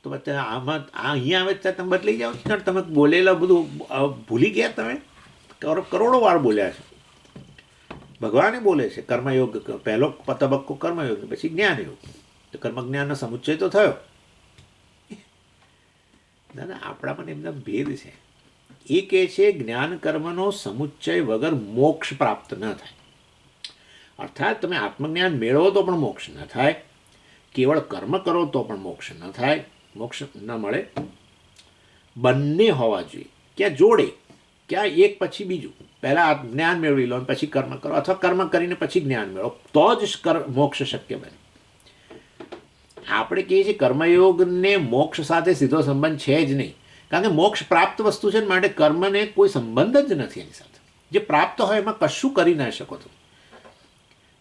તો અત્યારે આમાં અહીંયા આવે ત્યારે તમે બદલાઈ જાઓ છો, તમે બોલેલા બધું ભૂલી ગયા. તમે કરોડો વાર બોલ્યા છે. ભગવાને બોલે છે કર્મયોગ પહેલો તબક્કો કર્મયોગ, પછી જ્ઞાનયોગ, તો કર્મ જ્ઞાનનો સમુચ્ચય તો થયો. ના ના, આપણા પણ એકદમ ભેદ છે. એ કહે છે જ્ઞાન કર્મનો સમુચ્ચય વગર મોક્ષ પ્રાપ્ત ન થાય. અર્થાત તમે આત્મજ્ઞાન મેળવો તો પણ મોક્ષ ન થાય, કેવળ કર્મ કરો તો પણ મોક્ષ ન થાય, મોક્ષ ન મળે. બંને હોવા જોઈએ, ક્યાં જોડે, ક્યાં એક પછી બીજું. પહેલાં જ્ઞાન મેળવી લો પછી કર્મ કરો, અથવા કર્મ કરીને પછી જ્ઞાન મેળવો, તો જ મોક્ષ શક્ય બને. આપણે કહીએ છીએ કર્મયોગને મોક્ષ સાથે સીધો સંબંધ છે જ નહીં, કારણ કે મોક્ષ પ્રાપ્ત વસ્તુ છે, માટે કર્મને કોઈ સંબંધ જ નથી એની સાથે. જે પ્રાપ્ત હોય એમાં કશું કરી ના શકો તમે.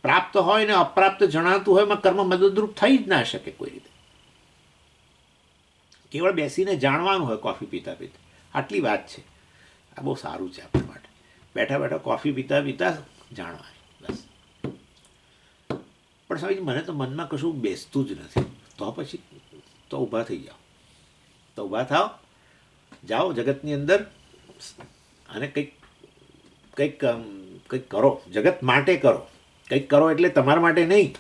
પ્રાપ્ત હોય ને અપ્રાપ્ત જણાતું હોય એમાં કર્મ મદદરૂપ થઈ જ ના શકે કોઈ રીતે. કેવળ બેસીને જાણવાનું હોય કોફી પીતા પીતા, આટલી વાત છે. આ બહુ સારું છે આપણા માટે. બેઠા બેઠા કોફી પીતા પીતા જાણવા, બસ. પણ સ્વામીજી મને તો મનમાં કશું બેસતું જ નથી. તો પછી તો ઊભા થઈ જાઓ, તો ઊભા થાઓ, જાઓ જગતની અંદર અને કંઈક કંઈક કંઈક કરો, જગત માટે કરો. કંઈક કરો એટલે તમારા માટે નહીં,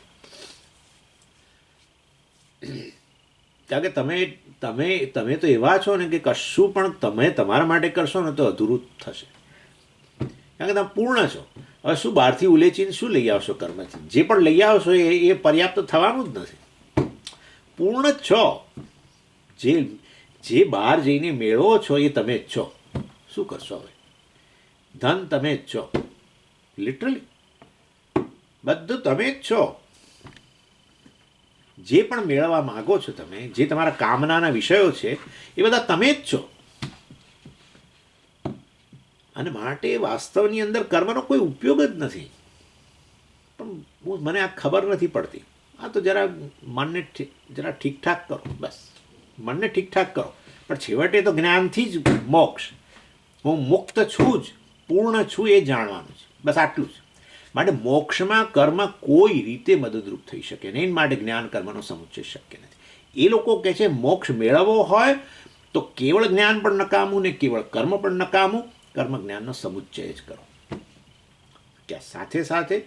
કારણ કે તમે તમે તમે તો એવા છો ને કે કશું પણ તમે તમારા માટે કરશો ને તો અધૂરું થશે, કારણ કે તમે પૂર્ણ છો. હવે શું બહારથી ઉલેચીને શું લઈ આવશો કર્મથી? જે પણ લઈ આવશો એ પર્યાપ્ત થવાનું જ નથી. પૂર્ણ જ છો. જે બહાર જઈને મેળવો છો એ તમે જ છો. શું કરશો હવે? ધન તમે જ છો, લિટરલી બધું તમે જ છો. જે પણ મેળવવા માગો છો તમે, જે તમારા કામનાના વિષયો છે, એ બધા તમે જ છો. અને માટે વાસ્તવની અંદર કર્મનો કોઈ ઉપયોગ જ નથી. પણ મને આ ખબર નથી પડતી. આ તો જરા મનને જરા ઠીકઠાક કરો, બસ મનને ઠીકઠાક કરો. પણ છેવટે તો જ્ઞાનથી જ મોક્ષ. હું મુક્ત છું જ, પૂર્ણ છું એ જાણવાનું છે, બસ આટલું જ. માટે મોક્ષમાં કર્મ કોઈ રીતે મદદરૂપ થઈ શકે નહીં, માટે જ્ઞાન કર્મનો સમુચ્ચય શક્ય નથી. એ લોકો કહે છે મોક્ષ મેળવવો હોય તો કેવળ જ્ઞાન પણ નકામું ને કેવળ કર્મ પણ નકામું, કર્મ જ્ઞાનનો સમુચ્ચય જ કરો. ક્યાં સાથે સાથે,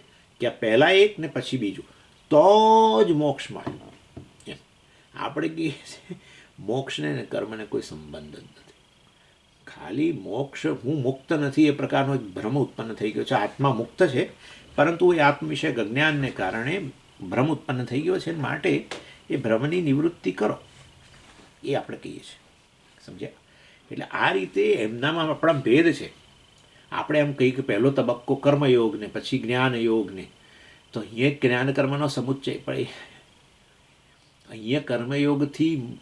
ક્યાં પહેલાં એક ને પછી બીજું, તો જ મોક્ષ મળે. એમ આપણે કહીએ છીએ મોક્ષને ને કર્મને કોઈ સંબંધ જ નથી. ખાલી મોક્ષ, હું મુક્ત નથી એ પ્રકારનો એક ભ્રમ ઉત્પન્ન થઈ ગયો છે. આત્મા મુક્ત છે, પરંતુ એ આત્મ વિષયક અજ્ઞાનને કારણે ભ્રમ ઉત્પન્ન થઈ ગયો છે. માટે એ ભ્રમની નિવૃત્તિ કરો, એ આપણે કહીએ છીએ. સમજ્યા? એટલે આ રીતે એમનામાં આપણા ભેદ છે. આપણે એમ કહીએ કે પહેલો તબક્કો કર્મયોગ ને પછી જ્ઞાન યોગ ને, તો અહીંયા જ્ઞાન કર્મનો સમુચ્ચય. પણ અહીંયા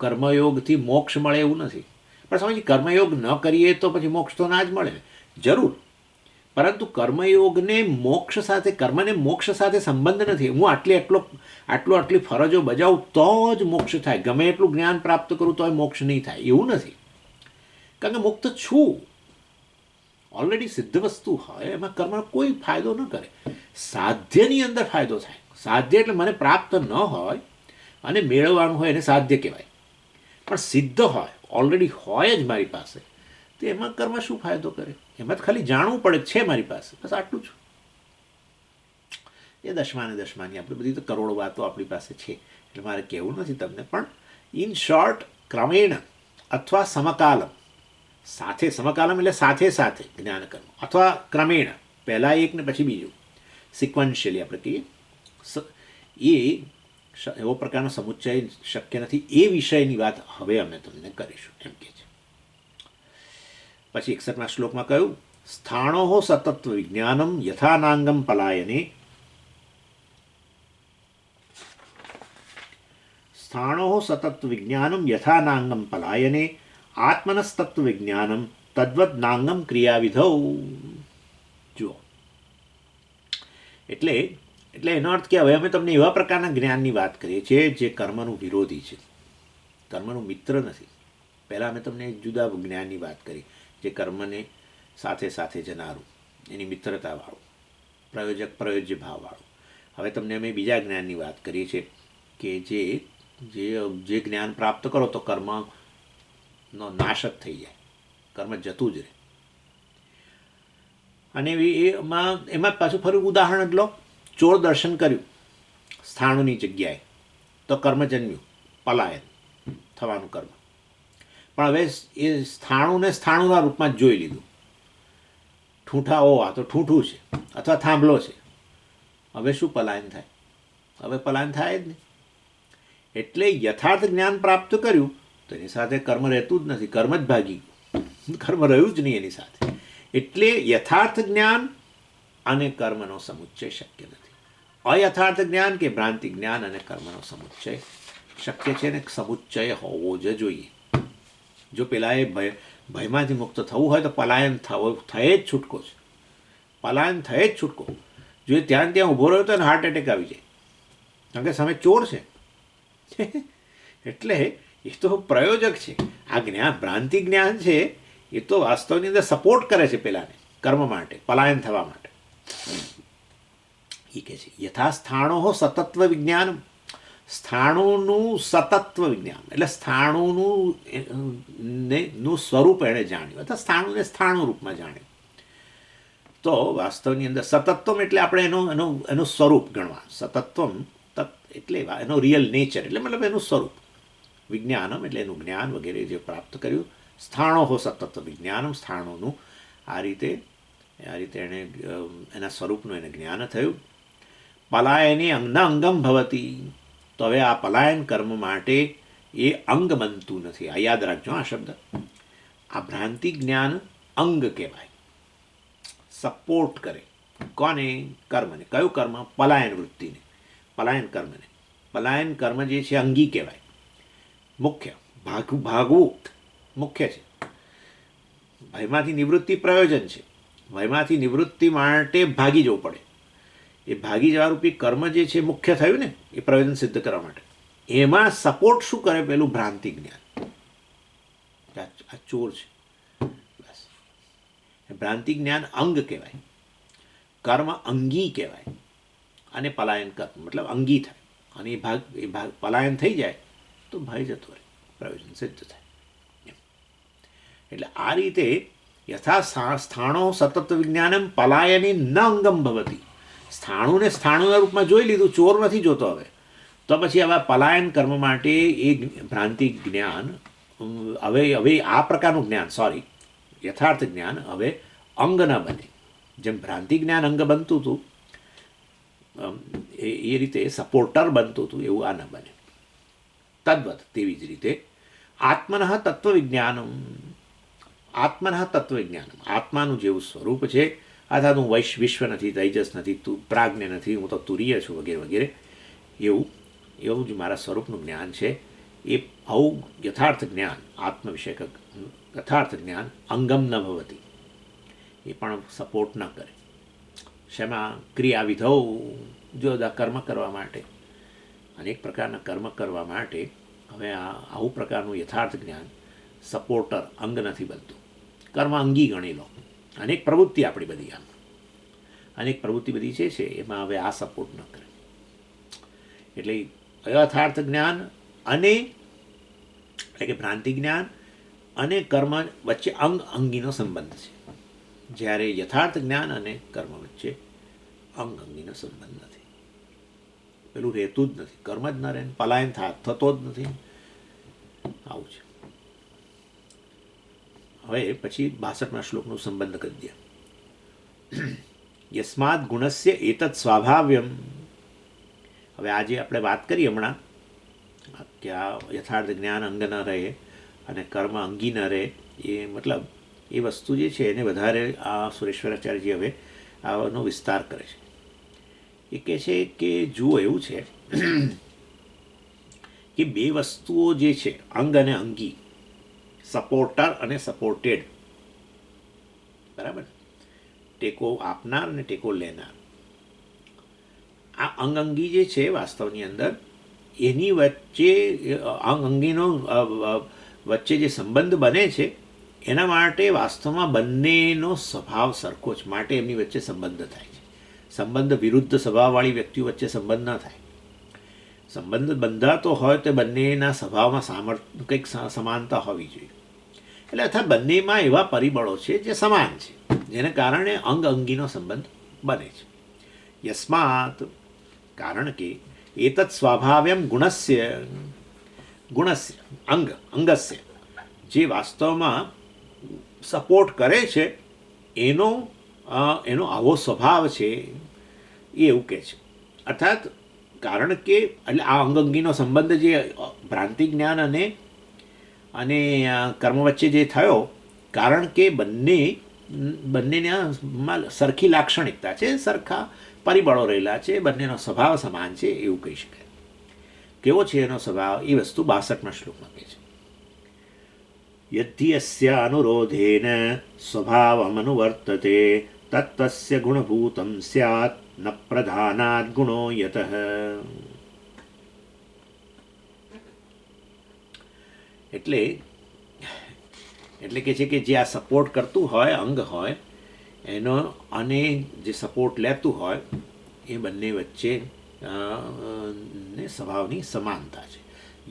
કર્મયોગથી મોક્ષ મળે એવું નથી. પણ સમજી, કર્મયોગ ન કરીએ તો પછી મોક્ષ તો ના જ મળે જરૂર, પરંતુ કર્મયોગને મોક્ષ સાથે, કર્મને મોક્ષ સાથે સંબંધ નથી. હું આટલી ફરજો બજાવું તો જ મોક્ષ થાય, ગમે એટલું જ્ઞાન પ્રાપ્ત કરું તો મોક્ષ નહીં થાય, એવું નથી. કારણ કે મુક્ત છું, ઓલરેડી સિદ્ધ વસ્તુ હોય એમાં કર્મનો કોઈ ફાયદો ન કરે. સાધ્યની અંદર ફાયદો થાય. સાધ્ય એટલે મને પ્રાપ્ત ન હોય અને મેળવવાનું હોય એને સાધ્ય કહેવાય. પણ સિદ્ધ હોય, ઓલરેડી હોય જ મારી પાસે, તો એમાં કર્મ શું ફાયદો કરે? એમાં તો ખાલી જાણવું પડે છે મારી પાસે, બસ આટલું જ. એ દસમાની આપણે બધી તો કરોડો વાતો આપણી પાસે છે, એટલે મારે કહેવું નથી તમને. પણ ઇન શોર્ટ, ક્રમેણ અથવા સમકાલમ, સાથે સમકાલમ એટલે સાથે સાથે જ્ઞાન કર્મ, અથવા ક્રમેણ પહેલાં એક ને પછી બીજું, સિક્વન્શિયલી આપણે કહીએ, એ એવો પ્રકારનો સમુચ્ચય શક્ય નથી. એ વિષયની વાત હવે અમે તમને કરીશું, એમ કે છે. પછી 61મા શ્લોકમાં કહ્યું, સ્થાણો સતત્વ વિજ્ઞાનમ યથાનાંગમ પલાયને. સ્થાણો સતત્વ વિજ્ઞાનમ યથા નાંગમ પલાયને આત્મનસ્તત્વ વિજ્ઞાનમ તદ્વદ નાંગમ ક્રિયાવિધૌ. જુઓ, એટલે એટલે એનો અર્થ કે હવે અમે તમને એવા પ્રકારના જ્ઞાનની વાત કરીએ છીએ જે કર્મનું વિરોધી છે, કર્મનું મિત્ર નથી. પહેલાં અમે તમને એક જુદા જ્ઞાનની વાત કરી જે કર્મને સાથે સાથે જનારું, એની મિત્રતાવાળું, પ્રયોજક પ્રયોજ્ય ભાવવાળું. હવે તમને અમે બીજા જ્ઞાનની વાત કરીએ છીએ કે જે જ્ઞાન પ્રાપ્ત કરો તો કર્મનો નાશ જ થઈ જાય, કર્મ જતું જ રહે. અને એમાં પાછું ફરી ઉદાહરણ જ લો. ચોર દર્શન કર્યું સ્થાણુની જગ્યાએ તો કર્મ જન્મ્યું, પલાયન થવાનું કર્મ. પણ હવે એ સ્થાણુને સ્થાણુના રૂપમાં જ જોઈ લીધું. ઠૂંઠા આ તો ઠૂંઠું છે અથવા થાંભલો છે. હવે શું પલાયન થાય? હવે પલાયન થાય જ નહીં. એટલે યથાર્થ જ્ઞાન પ્રાપ્ત કર્યું તો એની સાથે કર્મ રહેતું જ નથી, કર્મ જ ભાગી ગયું, કર્મ રહ્યું જ નહીં એની સાથે. એટલે યથાર્થ જ્ઞાન અને કર્મનો સમુચ્ચય શક્ય નથી. અયથાર્થ જ્ઞાન કે ભ્રાંતિ જ્ઞાન અને કર્મનો સમુચ્ચય શક્ય છે, ને સમુચ્ચય હોવો જ જોઈએ. જો પેલા એ ભયમાંથી મુક્ત થવું હોય તો પલાયન થયે જ છૂટકો છે, પલાયન થયે જ છૂટકો. જો એ ત્યાં ઊભો રહ્યો તો એને હાર્ટ એટેક આવી જાય, કારણ કે સામે ચોર છે. એટલે એ તો પ્રયોજક છે. આ જ્ઞાન ભ્રાંતિ જ્ઞાન છે એ તો વાસ્તવની અંદર સપોર્ટ કરે છે પેલાને કર્મ માટે, પલાયન થવા માટે. એ કહે છે યથા સ્થાણો સતત્વ વિજ્ઞાન, સ્થાણુનું સતત્વ વિજ્ઞાન એટલે સ્થાણુનું સ્વરૂપ એણે જાણ્યું અથવા સ્થાણુને સ્થાણુ રૂપમાં જાણ્યું. તો વાસ્તવની અંદર સતત્વમ એટલે આપણે એનું સ્વરૂપ ગણવા. સતત્વમ એટલે એનો રિયલ નેચર એટલે મતલબ એનું સ્વરૂપ. વિજ્ઞાનમ એટલે એનું જ્ઞાન વગેરે જે પ્રાપ્ત કર્યું. સ્થાણો સતત્વ વિજ્ઞાનમ, સ્થાણોનું આ રીતે એણે એના સ્વરૂપનું એને જ્ઞાન થયું. પલાયને અંગમ ભવતી, તો હવે આ પલાયન કર્મ માટે એ અંગ બનતું નથી. આ યાદ રાખજો આ શબ્દ. આ ભ્રાંતિ જ્ઞાન અંગ કહેવાય, સપોર્ટ કરે. કોને? કર્મને. કયું કર્મ? પલાયન વૃત્તિને, પલાયન કર્મને. પલાયન કર્મ જે છે અંગી કહેવાય, મુખ્ય. ભાગવું મુખ્ય છે. ભયમાંથી નિવૃત્તિ પ્રયોજન છે. ભયમાંથી નિવૃત્તિ માટે ભાગી જવું પડે. એ ભાગી જવારૂપી કર્મ જે છે મુખ્ય થયું ને એ પ્રયોજન સિદ્ધ કરવા માટે. એમાં સપોર્ટ શું કરે? પેલું ભ્રાંતિ જ્ઞાન. આ ચોર છે બસ. ભ્રાંતિ જ્ઞાન અંગ કહેવાય, કર્મ અંગી કહેવાય. અને પલાયન કર્મ મતલબ અંગી થાય. અને એ ભાગ પલાયન થઈ જાય તો ભય જતો રહે, પ્રયોજન સિદ્ધ થાય. એટલે આ રીતે યથા સ્થાણો સતત વિજ્ઞાનમ પલાયની ન અંગમ ભવતી. સ્થાણુને સ્થાણુના રૂપમાં જોઈ લીધું, ચોર નથી જોતો હવે. તો પછી હવે પલાયન કર્મ માટે એ ભ્રાંતિ જ્ઞાન હવે આ પ્રકારનું જ્ઞાન યથાર્થ જ્ઞાન હવે અંગ ન બને. જેમ ભ્રાંતિ જ્ઞાન અંગ બનતું હતું એ રીતે સપોર્ટર બનતું હતું, એવું આ ન બને. તદ્વત તેવી જ રીતે આત્મનઃ તત્વવિજ્ઞાનમ, આત્માનું જેવું સ્વરૂપ છે, અર્થાત હું વિશ્વ નથી, તૈજસ નથી, તું પ્રાજ્ઞ નથી, હું તો તુરીય છું વગેરે વગેરે, એવું જ મારા સ્વરૂપનું જ્ઞાન છે. એ આવું યથાર્થ જ્ઞાન, આત્મવિષયક યથાર્થ જ્ઞાન અંગમ ન ભવતી, એ પણ સપોર્ટ ન કરે. શેમાં? ક્રિયાવિધૌ, જુદા કર્મ કરવા માટે, અનેક પ્રકારના કર્મ કરવા માટે. હવે આવું પ્રકારનું યથાર્થ જ્ઞાન સપોર્ટર, અંગ નથી બનતું. કર્મ અંગી ગણી લો. અનેક પ્રવૃત્તિ આપણી બધી અનેક પ્રવૃત્તિ બધી છે એમાં હવે આ સપોર્ટ ન કરે. એટલે યથાર્થ જ્ઞાન અને એટલે કે ભ્રાંતિ જ્ઞાન અને કર્મ વચ્ચે અંગીનો સંબંધ છે, જ્યારે યથાર્થ જ્ઞાન અને કર્મ વચ્ચે અંગીનો સંબંધ નથી. પેલું રહેતું જ નથી, કર્મ જ ન રહે, પલાયન થતો જ નથી. આવું છે. હવે પછી 62મા શ્લોકનો સંબંધ કરી દે. યસ્માદ ગુણસ્ય એતत् સ્વાભાવ્યમ. હવે આજે આપણે વાત કરી હમણાં કે આ યથાર્થ જ્ઞાન અંગ ન રહે અને કર્મ અંગી ન રહે, એ મતલબ એ વસ્તુ જે છે એને વધારે આ સુરેશ્વરાચાર્યજી હવે આનો વિસ્તાર કરે છે. એ કહે છે કે જુઓ એવું છે કે બે વસ્તુઓ જે છે અંગ અને અંગી, સપોર્ટર અને સપોર્ટેડ, બરાબર, ટેકો આપનાર અને ટેકો લેનાર, આ અંગ અંગી જે છે વાસ્તવની અંદર એની વચ્ચે અંગ અંગીનો વચ્ચે જે સંબંધ બને છે એના માટે વાસ્તવમાં બંનેનો સ્વભાવ સરખો જ, માટે એમની વચ્ચે સંબંધ થાય છે. સંબંધ વિરુદ્ધ સ્વભાવવાળી વ્યક્તિઓ વચ્ચે સંબંધ ન થાય. સંબંધ બંધાતો હોય તો બંનેના સ્વભાવમાં કંઈક સમાનતા હોવી જોઈએ. એટલે અથવા બંનેમાં એવા પરિબળો છે જે સમાન છે, જેને કારણે અંગ અંગીનો સંબંધ બને છે. યસ્માત, કારણ કે એતत् સ્વાભાવ્યમ ગુણસ્ય અંગસ્ય, જે વાસ્તવમાં સપોર્ટ કરે છે એનો એનો આવો સ્વભાવ છે એ એવું કહે છે. અર્થાત કારણ કે એટલે આ અંગંગીનો સંબંધ જે ભ્રાંતિ જ્ઞાન અને કર્મ વચ્ચે જે થયો, કારણ કે બંનેમાં સરખી લાક્ષણિકતા છે, સરખા પરિબળો રહેલા છે, બંનેનો સ્વભાવ સમાન છે એવું કહી શકાય. કેવો છે એનો સ્વભાવ એ વસ્તુ 62મા શ્લોકમાં કહે છે. યદ્ધિ અસ્ય અનુરોધેન સ્વભાવમનુવર્તતે તત્તસ્ય ગુણભૂતમ સ્યાત ન પ્રધાનાદ ગુણો યતઃ. એટલે કે છે કે જે આ સપોર્ટ કરતું હોય અંગ હોય એનો અને જે સપોર્ટ લેતું હોય એ બંને વચ્ચે ને સ્વભાવની સમાનતા છે.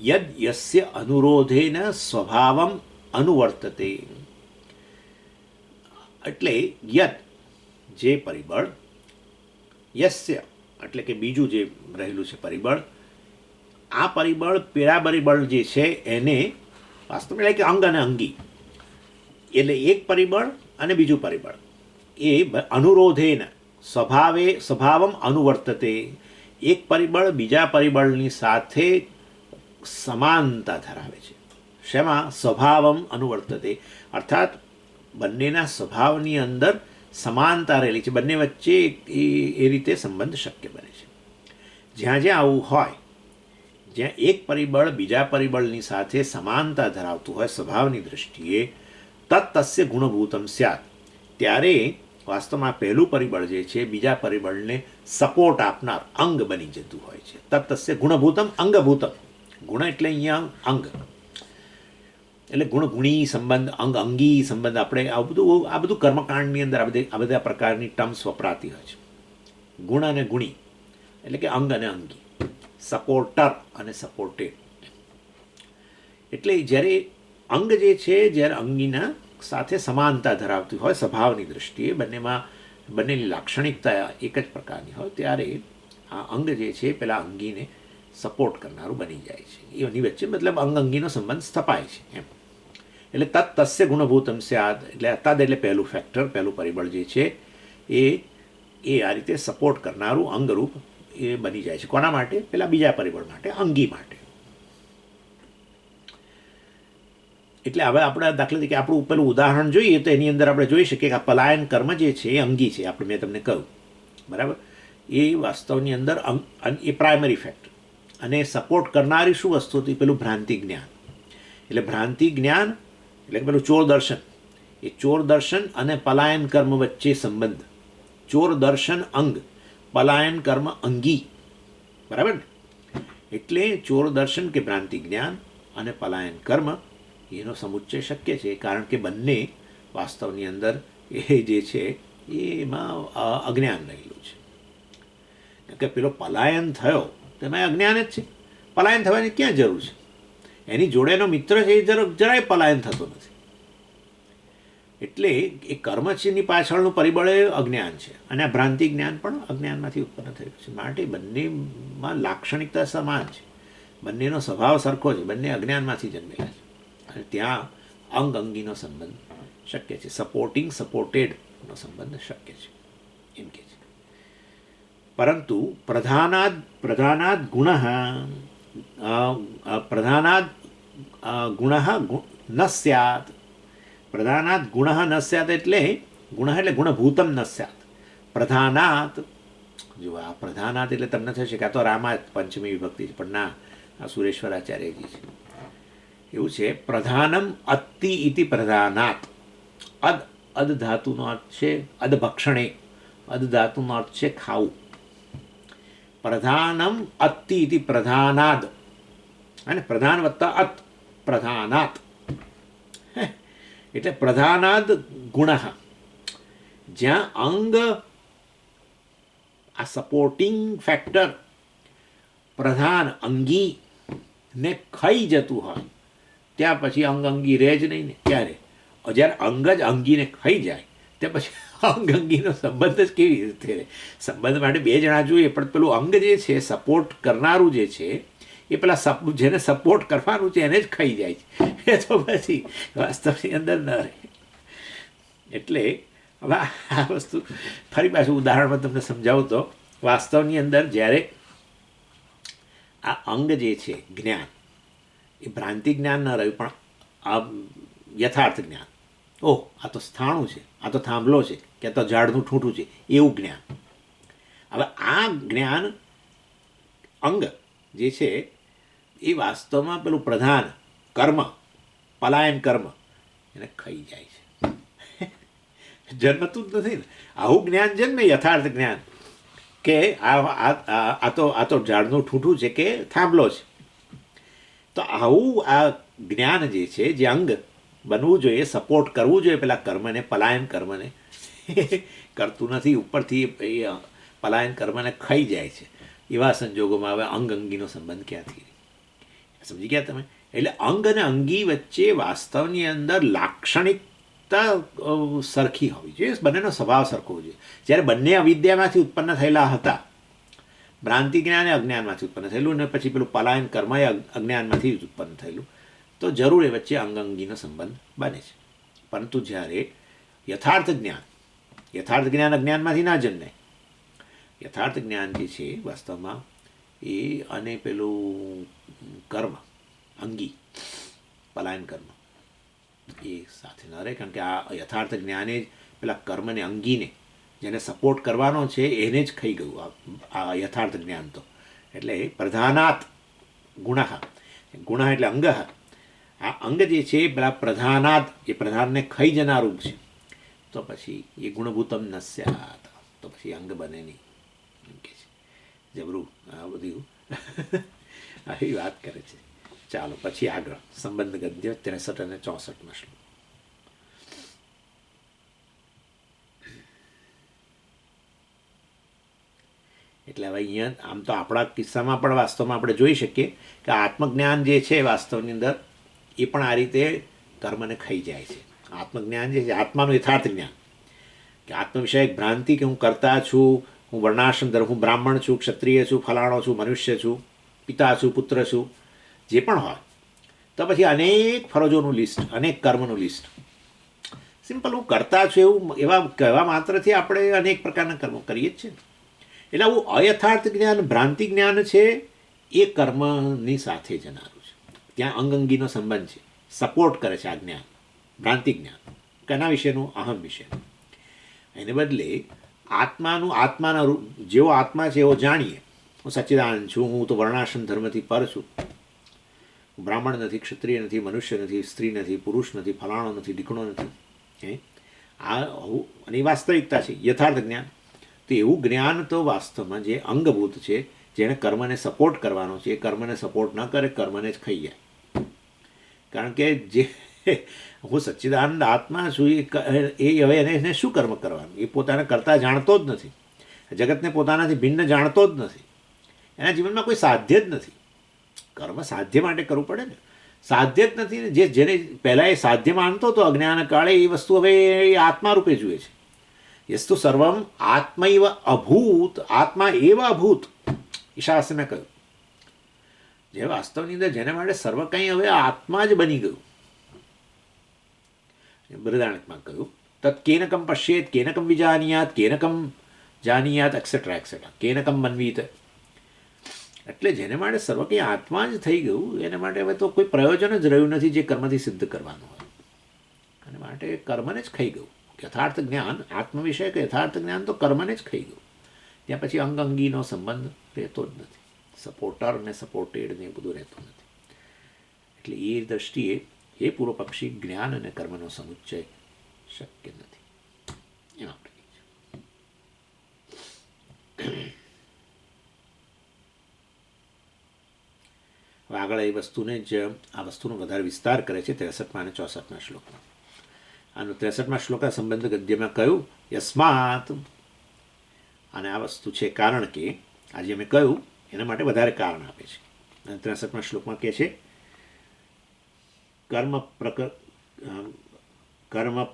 યદ યસ્ય અનુરોધેન સ્વભાવમ અનુવર્તતે, એટલે યદ જે પરિબળ, યસ્ય એટલે કે બીજું જે રહેલું છે પરિબળ, આ પરિબળ પેલા પરિબળ જે છે એને વાસ્તવમાં એટલે કે અંગ અને અંગી, એટલે એક પરિબળ અને બીજું પરિબળ એ અનુરોધેન સ્વભાવમ અનુવર્તતે, એક પરિબળ બીજા પરિબળની સાથે સમાનતા ધરાવે છે. શેમાં? સ્વભાવમ અનુવર્તતે, અર્થાત બંનેના સ્વભાવની અંદર સમાનતા રહેલી છે, બંને વચ્ચે એ રીતે સંબંધ શક્ય બને છે. જ્યાં જ્યાં આવું હોય, જ્યાં એક પરિબળ બીજા પરિબળની સાથે સમાનતા ધરાવતું હોય સ્વભાવની દૃષ્ટિએ, તત્તસ્ય ગુણભૂતમ સ્યાત, ત્યારે વાસ્તવમાં પહેલું પરિબળ જે છે બીજા પરિબળને સપોર્ટ આપનાર અંગ બની જતું હોય છે. તત્તસ્ય ગુણભૂતમ અંગભૂતમ, ગુણ એટલે અહીંયા અંગ, એટલે ગુણગુણી સંબંધ, અંગ અંગી સંબંધ, આપણે આ બધું કર્મકાંડની અંદર આ બધા પ્રકારની ટર્મ્સ વપરાતી હોય છે. ગુણ અને ગુણી એટલે કે અંગ અને અંગી, સપોર્ટર અને સપોર્ટેડ. એટલે જ્યારે અંગ જે છે જ્યારે અંગીના સાથે સમાનતા ધરાવતી હોય સ્વભાવની દૃષ્ટિએ, બંનેની લાક્ષણિકતા એક જ પ્રકારની હોય, ત્યારે આ અંગ જે છે પેલા અંગીને સપોર્ટ કરનારું બની જાય છે. એની વચ્ચે મતલબ અંગ અંગીનો સંબંધ સ્થપાય છે એમ. એટલે તત્તસ્ય ગુણભૂતમ સ્યાદ, એટલે તદ એટલે પહેલું ફેક્ટર, પહેલું પરિબળ જે છે એ આ રીતે સપોર્ટ કરનારું અંગરૂપ એ બની જાય છે. કોના માટે? પેલા બીજા પરિબળ માટે, અંગી માટે. એટલે હવે આપણે દાખલા તરીકે આપણું પેલું ઉદાહરણ જોઈએ તો એની અંદર આપણે જોઈ શકીએ કે આ પલાયન કર્મ જે છે એ અંગી છે, આપણે મેં તમને કહ્યું બરાબર. એ વાસ્તવની અંદર એ પ્રાઇમરી ફેક્ટર, અને સપોર્ટ કરનારી શું વસ્તુ હતી? પેલું ભ્રાંતિ જ્ઞાન. એટલે ભ્રાંતિ જ્ઞાન એટલે પેલું ચોર દર્શન, એ ચોર દર્શન અને પલાયન કર્મ વચ્ચે સંબંધ. ચોર દર્શન અંગ, પલાયન કર્મ અંગી, બરાબર ને? એટલે ચોર દર્શન કે ભ્રાંતિ જ્ઞાન અને પલાયન કર્મ એનો સમુચ્ચય શક્ય છે, કારણ કે બંને વાસ્તવની અંદર એ જે છે એમાં અજ્ઞાન રહેલું છે. કે પેલો પલાયન થયો તેમાં અજ્ઞાન જ છે, પલાયન થવાની ક્યાં જરૂર છે? એની જોડેનો મિત્ર છે એ જરાય પલાયન થતો નથી. એટલે એ કર્મ છે એની પાછળનું પરિબળ એ અજ્ઞાન છે, અને આ ભ્રાંતિ જ્ઞાન પણ અજ્ઞાનમાંથી ઉત્પન્ન થયું છે. માટે બંનેમાં લાક્ષણિકતા સમાન છે, બંનેનો સ્વભાવ સરખો છે, બંને અજ્ઞાનમાંથી જન્મેલા છે, અને ત્યાં અંગ અંગીનો સંબંધ શક્ય છે, સપોર્ટિંગ સપોર્ટેડનો સંબંધ શક્ય છે એમ કે છે. પરંતુ પ્રધાનાદ ગુણ ન સ્યાત, પ્રધાનાદ ગુણ ન સ્યાત એટલે ગુણભૂતમ ન સ્યાત. પ્રધાનાત, જો આ પ્રધાનાત એટલે તમને થશે કે આ તો રામા પંચમી વિભક્તિ છે, પણ ના, આ સુરેશ્વરાચાર્યજી છે. એવું છે, પ્રધાનમ અત્તિ ઇતિ પ્રધાનાત. અદ અદ ધાતુનો અર્થ છે અદભક્ષણે. અદ ધાતુનો અર્થ છે ખાવું. પ્રધાનમ અત્તિ ઇતિ પ્રધાનાદ, અને પ્રધાન વત્તા અત, પ્રધાનાત. એટલે પ્રધાનાદ ગુણ, જ્યાં અંગ આ સપોર્ટિંગ ફેક્ટર પ્રધાન અંગી ને ખાઈ જતું હોય, ત્યાં પછી અંગ અંગી રહે જ નહીં ને. ક્યારે? જ્યારે અંગ જ અંગીને ખાઈ જાય ત્યાં પછી અંગ અંગીનો સંબંધ જ કેવી રીતે રહે? સંબંધ માટે બે જણા જોઈએ, પણ પેલું અંગ જે છે, સપોર્ટ કરનારું જે છે, એ પેલા જેને સપોર્ટ કરવાનું છે એને જ ખાઈ જાય છે. એ તો પછી વાસ્તવની અંદર ન રહે. એટલે હવે આ વસ્તુ ફરી પાછું ઉદાહરણમાં તમને સમજાવું તો, વાસ્તવની અંદર જ્યારે આ અંગ જે છે જ્ઞાન, એ ભ્રાંતિ જ્ઞાન ન રહ્યું, પણ આ યથાર્થ જ્ઞાન. ઓહ, આ તો સ્થાણું છે, આ તો થાંભલો છે, કે આ તો ઝાડનું ઠૂંઠું છે, એવું જ્ઞાન. હવે આ જ્ઞાન અંગ જે છે એ વાસ્તવમાં પેલું પ્રધાન કર્મ, પલાયન કર્મ, એને ખાઈ જાય છે. જન્મતું જ નથી ને. આવું જ્ઞાન જન્મે, યથાર્થ જ્ઞાન, કે આ તો ઝાડનું ઠૂંઠું છે કે થાંભલો છે. તો આવું આ જ્ઞાન જે છે, જે અંગ બનવું જોઈએ, સપોર્ટ કરવું જોઈએ પેલા કર્મને, પલાયન કર્મને, કરતું નથી. ઉપરથી એ પલાયન કર્મને ખાઈ જાય છે. એવા સંજોગોમાં હવે અંગ અંગીનો સંબંધ ક્યાંથી? સમજી ગયા તમે? એટલે અંગ અને અંગી વચ્ચે વાસ્તવની અંદર લાક્ષણિકતા સરખી હોવી જોઈએ, બંનેનો સ્વભાવ સરખો હોવો જોઈએ. જ્યારે બંને અવિદ્યામાંથી ઉત્પન્ન થયેલા હતા, ભ્રાંતિ જ્ઞાન એ અજ્ઞાનમાંથી ઉત્પન્ન થયેલું, અને પછી પેલું પલાયન કર્મ એ અજ્ઞાનમાંથી જ ઉત્પન્ન થયેલું, તો જરૂર એ વચ્ચે અંગ અંગીનો સંબંધ બને છે. પરંતુ જ્યારે યથાર્થ જ્ઞાન અજ્ઞાનમાંથી ના જન્મે. યથાર્થ જ્ઞાન જે છે વાસ્તવમાં એ અને પેલું કર્મ અંગી, પલાયન કર્મ, એ સાથે ન રહે. કારણ કે આ યથાર્થ જ્ઞાને જ પેલા કર્મને, અંગીને, જેને સપોર્ટ કરવાનો છે એને જ ખાઈ ગયું આ યથાર્થ જ્ઞાન. તો એટલે પ્રધાનાત ગુણ, ગુણ એટલે અંગ. આ અંગ જે છે પેલા પ્રધાનાદ, એ પ્રધાનને ખાઈ જનારું છે. તો પછી એ ગુણભૂતમ ન સ્યાત, તો પછી અંગ બને નહીં. એમ કે છે જબરું આ બધું આવી વાત કરે છે. ચાલો પછી આગળ સંબંધ ગદ્ય 63 અને 64 શ્લોક. એટલે હવે અહીંયા આમ તો આપણા કિસ્સામાં પણ વાસ્તવમાં આપણે જોઈ શકીએ કે આત્મજ્ઞાન જે છે વાસ્તવની અંદર એ પણ આ રીતે કર્મને ખાઈ જાય છે. આત્મજ્ઞાન જે છે, આત્માનું યથાર્થ જ્ઞાન, કે આત્મ વિષયક ભ્રાંતિ કે હું કરતા છું, હું વર્ણાશ્રમ ધર્મ, હું બ્રાહ્મણ છું, ક્ષત્રિય છું, ફલાણો છું, મનુષ્ય છું, પિતા છું, પુત્ર છું, જે પણ હોય, તો પછી અનેક ફરજોનું લિસ્ટ, અનેક કર્મનું લિસ્ટ. સિમ્પલ હું કરતા છું એવું એવા કહેવા માત્રથી આપણે અનેક પ્રકારના કર્મો કરીએ જ છે. એટલે આવું અયથાર્થ જ્ઞાન, ભ્રાંતિ જ્ઞાન છે, એ કર્મની સાથે જનારું છે. ત્યાં અંગંગીનો સંબંધ છે, સપોર્ટ કરે છે આ જ્ઞાન, ભ્રાંતિ જ્ઞાન. કેના વિશેનું? અહમ વિશેનું. એને બદલે આત્માના જેવો આત્મા છે એવો જાણીએ. હું સચ્ચિદાનંદ છું, હું તો વર્ણાશ્રમ ધર્મથી પર છું, બ્રાહ્મણ નથી, ક્ષત્રિય નથી, મનુષ્ય નથી, સ્ત્રી નથી, પુરુષ નથી, ફલાણો નથી, ઢીકણો નથી. આ અને વાસ્તવિકતા છે, યથાર્થ જ્ઞાન. તો એવું જ્ઞાન તો વાસ્તવમાં જે અંગભૂત છે, જેણે કર્મને સપોર્ટ કરવાનો છે, એ કર્મને સપોર્ટ ન કરે, કર્મને જ ખાઈ જાય. કારણ કે જે હું સચ્ચિદાનંદ આત્મા છું, એ હવે એને શું કર્મ કરવાનું? એ પોતાને કરતા જાણતો જ નથી, જગતને પોતાનાથી ભિન્ન જાણતો જ નથી, એના જીવનમાં કોઈ સાધ્ય જ નથી. કર્મ સાધ્ય માટે કરવું પડે ને, સાધ્ય જ નથી ને. જેને પહેલાં એ સાધ્ય માનતો હતો અજ્ઞાન કાળે, એ વસ્તુ હવે એ આત્મા રૂપે જુએ છે. યસ્તુ સર્વમ આત્મૈવ અભૂત, આત્મા એવ અભૂત, ઈશાસ્ત્રને કહ્યું. જે વાસ્તવની અંદર જેને માટે સર્વ કંઈ હવે આત્મા જ બની ગયું. બૃહદારણ્યકમાં કહ્યું, તત્ કેનકમ પશ્યેત, કેનકમ વિજાનીયાત, કેનકમ જાનીયાત, એક્સેટ્રા એક્સેટ્રા, કેનકમ મન્વીત. એટલે જેને માટે સર્વ કંઈ આત્મા જ થઈ ગયું, એને માટે હવે તો કોઈ પ્રયોજન જ રહ્યું નથી જે કર્મથી સિદ્ધ કરવાનું હોય. અને માટે કર્મને જ ખાઈ ગયું. યથાર્થ જ્ઞાન, આત્મ વિષય કે યથાર્થ જ્ઞાન તો કર્મને જ ખાઈ ગયું. ત્યાં પછી અંગ અંગીનો સંબંધ રહેતો જ નથી. સપોર્ટર અને સપોર્ટેડ ને એ બધું રહેતું નથી. એટલે એ દ્રષ્ટિએ એ પૂર્વ પક્ષી જ્ઞાન અને કર્મનો સમુચ્ચય શક્ય નથી એમ આપણે કહીએ છીએ. હવે આગળ એ વસ્તુને જ આ વસ્તુનો વધારે વિસ્તાર કરે છે 63 અને 64 શ્લોકમાં. આનું 63 શ્લોકના સંબંધ ગદ્યમાં કહ્યું યસ્માત, અને આ વસ્તુ છે કારણ કે આજે અમે કહ્યું એના માટે વધારે કારણ આપે છે. અને 63 શ્લોકમાં કહે છે કર્મ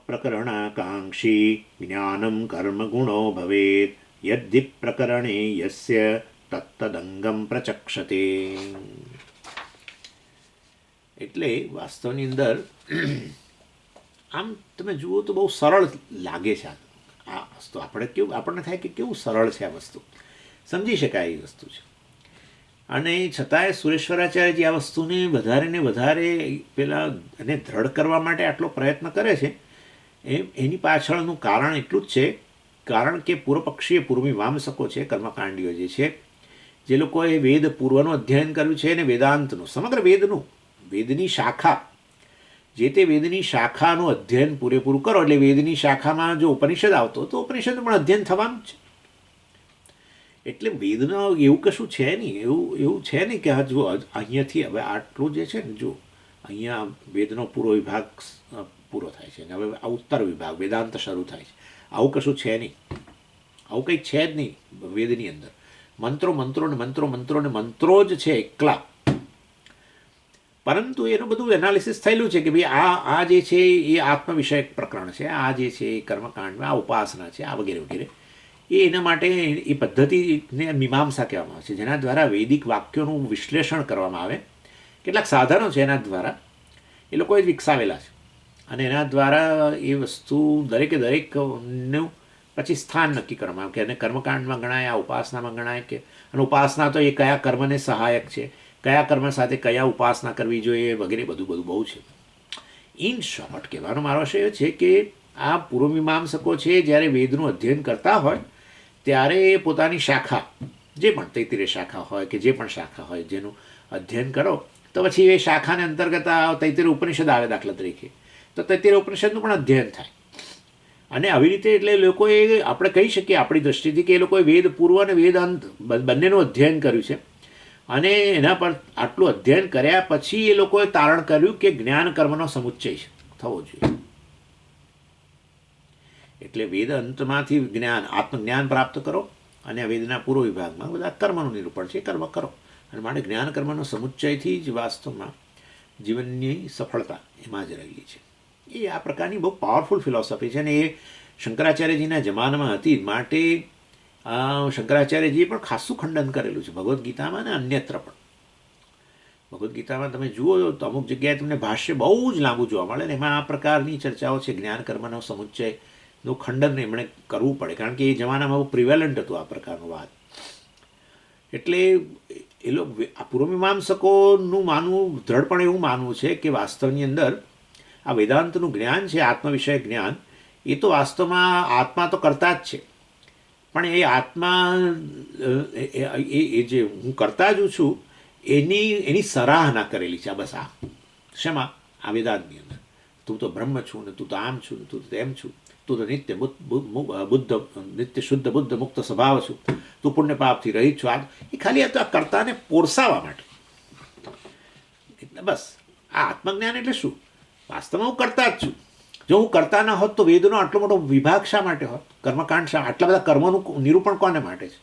પ્રકરણાકાંક્ષી જ્ઞાનમ કર્મ ગુણો ભવેત યદ્ધિ પ્રકરણે યસ્ય તત્તદંગમ પ્રચક્ષતે. એટલે વાસ્તવની અંદર આમ તમે જુઓ તો બહુ સરળ લાગે છે આ વસ્તુ. આપણને થાય કે કેવું સરળ છે આ વસ્તુ, સમજી શકાય એ વસ્તુ છે. અને છતાંય સુરેશ્વરાચાર્યજી આ વસ્તુને વધારે ને વધારે પેલા એને દ્રઢ કરવા માટે આટલો પ્રયત્ન કરે છે. એની પાછળનું કારણ એટલું જ છે, કારણ કે પૂર્વપક્ષીય પૂર્વમીમાંસકો છે, કર્મકાંડીઓ જે છે, જે લોકોએ વેદ પૂર્વનું અધ્યયન કર્યું છે અને વેદાંતનું સમગ્ર વેદની શાખા, જે તે વેદની શાખાનું અધ્યયન પૂરેપૂરું કરો એટલે વેદની શાખામાં જો ઉપનિષદ આવતો તો ઉપનિષદનું પણ અધ્યયન થવાનું જ છે. એટલે વેદનો એવું કશું છે નહીં, એવું છે નહીં કે હજુ અહીંયાથી હવે આટલું જે છે ને, જો અહીંયા વેદનો પૂરો વિભાગ પૂરો થાય છે અને હવે આ ઉત્તર વિભાગ વેદાંત શરૂ થાય છે. આવું કશું છે નહીં, આવું કંઈક છે જ નહીં વેદની અંદર. મંત્રો ને મંત્રો જ છે એકલા. પરંતુ એનું બધું એનાલિસિસ થયેલું છે કે ભાઈ આ જે છે એ આત્મવિષયક પ્રકરણ છે, આ જે છે એ કર્મકાંડમાં આ ઉપાસના છે, આ વગેરે વગેરે. એના માટે એ પદ્ધતિને મીમાંસા કહેવામાં આવે છે, જેના દ્વારા વૈદિક વાક્યોનું વિશ્લેષણ કરવામાં આવે. કેટલાક સાધનો છે એના દ્વારા એ લોકોએ વિકસાવેલા છે અને એના દ્વારા એ વસ્તુ દરેકનું પછી સ્થાન નક્કી કરવામાં આવે કે એને કર્મકાંડમાં ગણાય, આ ઉપાસનામાં ગણાય કે. અને ઉપાસના તો એ કયા કર્મને સહાયક છે, કયા કર્મ સાથે કયા ઉપાસના કરવી જોઈએ વગેરે બધું બહુ છે. ઇન શોર્ટ કહેવાનો મારો આશય છે કે આ પૂર્વમીમાંસકો છે જ્યારે વેદનું અધ્યયન કરતા હોય ત્યારે પોતાની શાખા, જે પણ 33 શાખા હોય કે જે પણ શાખા હોય જેનું અધ્યયન કરો તો પછી એ શાખાને અંતર્ગત 33 ઉપનિષદ આવે દાખલા તરીકે, તો 33 ઉપનિષદનું પણ અધ્યયન થાય. અને આવી રીતે એટલે લોકોએ આપણે કહી શકીએ આપણી દૃષ્ટિથી કે એ લોકોએ વેદ પૂર્વ અને વેદાંત બંનેનું અધ્યયન કર્યું છે. અને એના પર આટલું અધ્યયન કર્યા પછી એ લોકોએ તારણ કર્યું કે જ્ઞાન કર્મનો સમુચ્ચય થવો જોઈએ. એટલે વેદ અંતમાંથી આત્મજ્ઞાન પ્રાપ્ત કરો અને વેદના પૂર્વ વિભાગમાં બધા કર્મનું નિરૂપણ છે, કર્મ કરો. અને માટે જ્ઞાન કર્મનો સમુચ્ચયથી જ વાસ્તવમાં જીવનની સફળતા એમાં જ રહેલી છે. એ આ પ્રકારની બહુ પાવરફુલ ફિલોસોફી છે અને એ શંકરાચાર્યજીના જમાનામાં હતી. માટે શંકરાચાર્યજીએ પણ ખાસું ખંડન કરેલું છે ભગવદ્ ગીતામાં અને અન્યત્ર પણ. ભગવદ્ ગીતામાં તમે જુઓ તો અમુક જગ્યાએ તમને ભાષ્ય બહુ જ લાંબુ જોવા મળે ને એમાં આ પ્રકારની ચર્ચાઓ છે. જ્ઞાન કર્મનો સમુચ્ચયનું ખંડન એમણે કરવું પડે કારણ કે એ જમાનામાં બહુ પ્રિવેલન્ટ હતું આ પ્રકારનું વાત. એટલે એ લોકો પૂર્વમીમાંસકોનું માનવું દ્રઢપણે એવું માનવું છે કે વાસ્તવની અંદર આ વેદાંતનું જ્ઞાન છે, આત્મવિષયક જ્ઞાન, એ તો વાસ્તવમાં આત્મા તો કરતા જ છે, પણ એ આત્મા એ જે હું કરતા જ છું એની સરાહના કરેલી છે. બસ આ શેમાં? આ વેદાંતની અંદર. તું તો બ્રહ્મ છું ને, તું તો આમ છું ને, તું તો તેમ છું, તું તો નિત્ય શુદ્ધ બુદ્ધ મુક્ત સ્વભાવ છું, તું પુણ્ય પાપથી રહિત છું. એ ખાલી આ તો આ કર્તાને પોરસાવા માટે. એટલે બસ આ આત્મજ્ઞાન એટલે શું? વાસ્તવમાં હું કરતા જ છું. જો હું કરતા ના હોત તો વેદનો આટલો મોટો વિભાગ શા માટે હોત? કર્મકાંડ આટલા બધા કર્મોનું નિરૂપણ કોને માટે છે?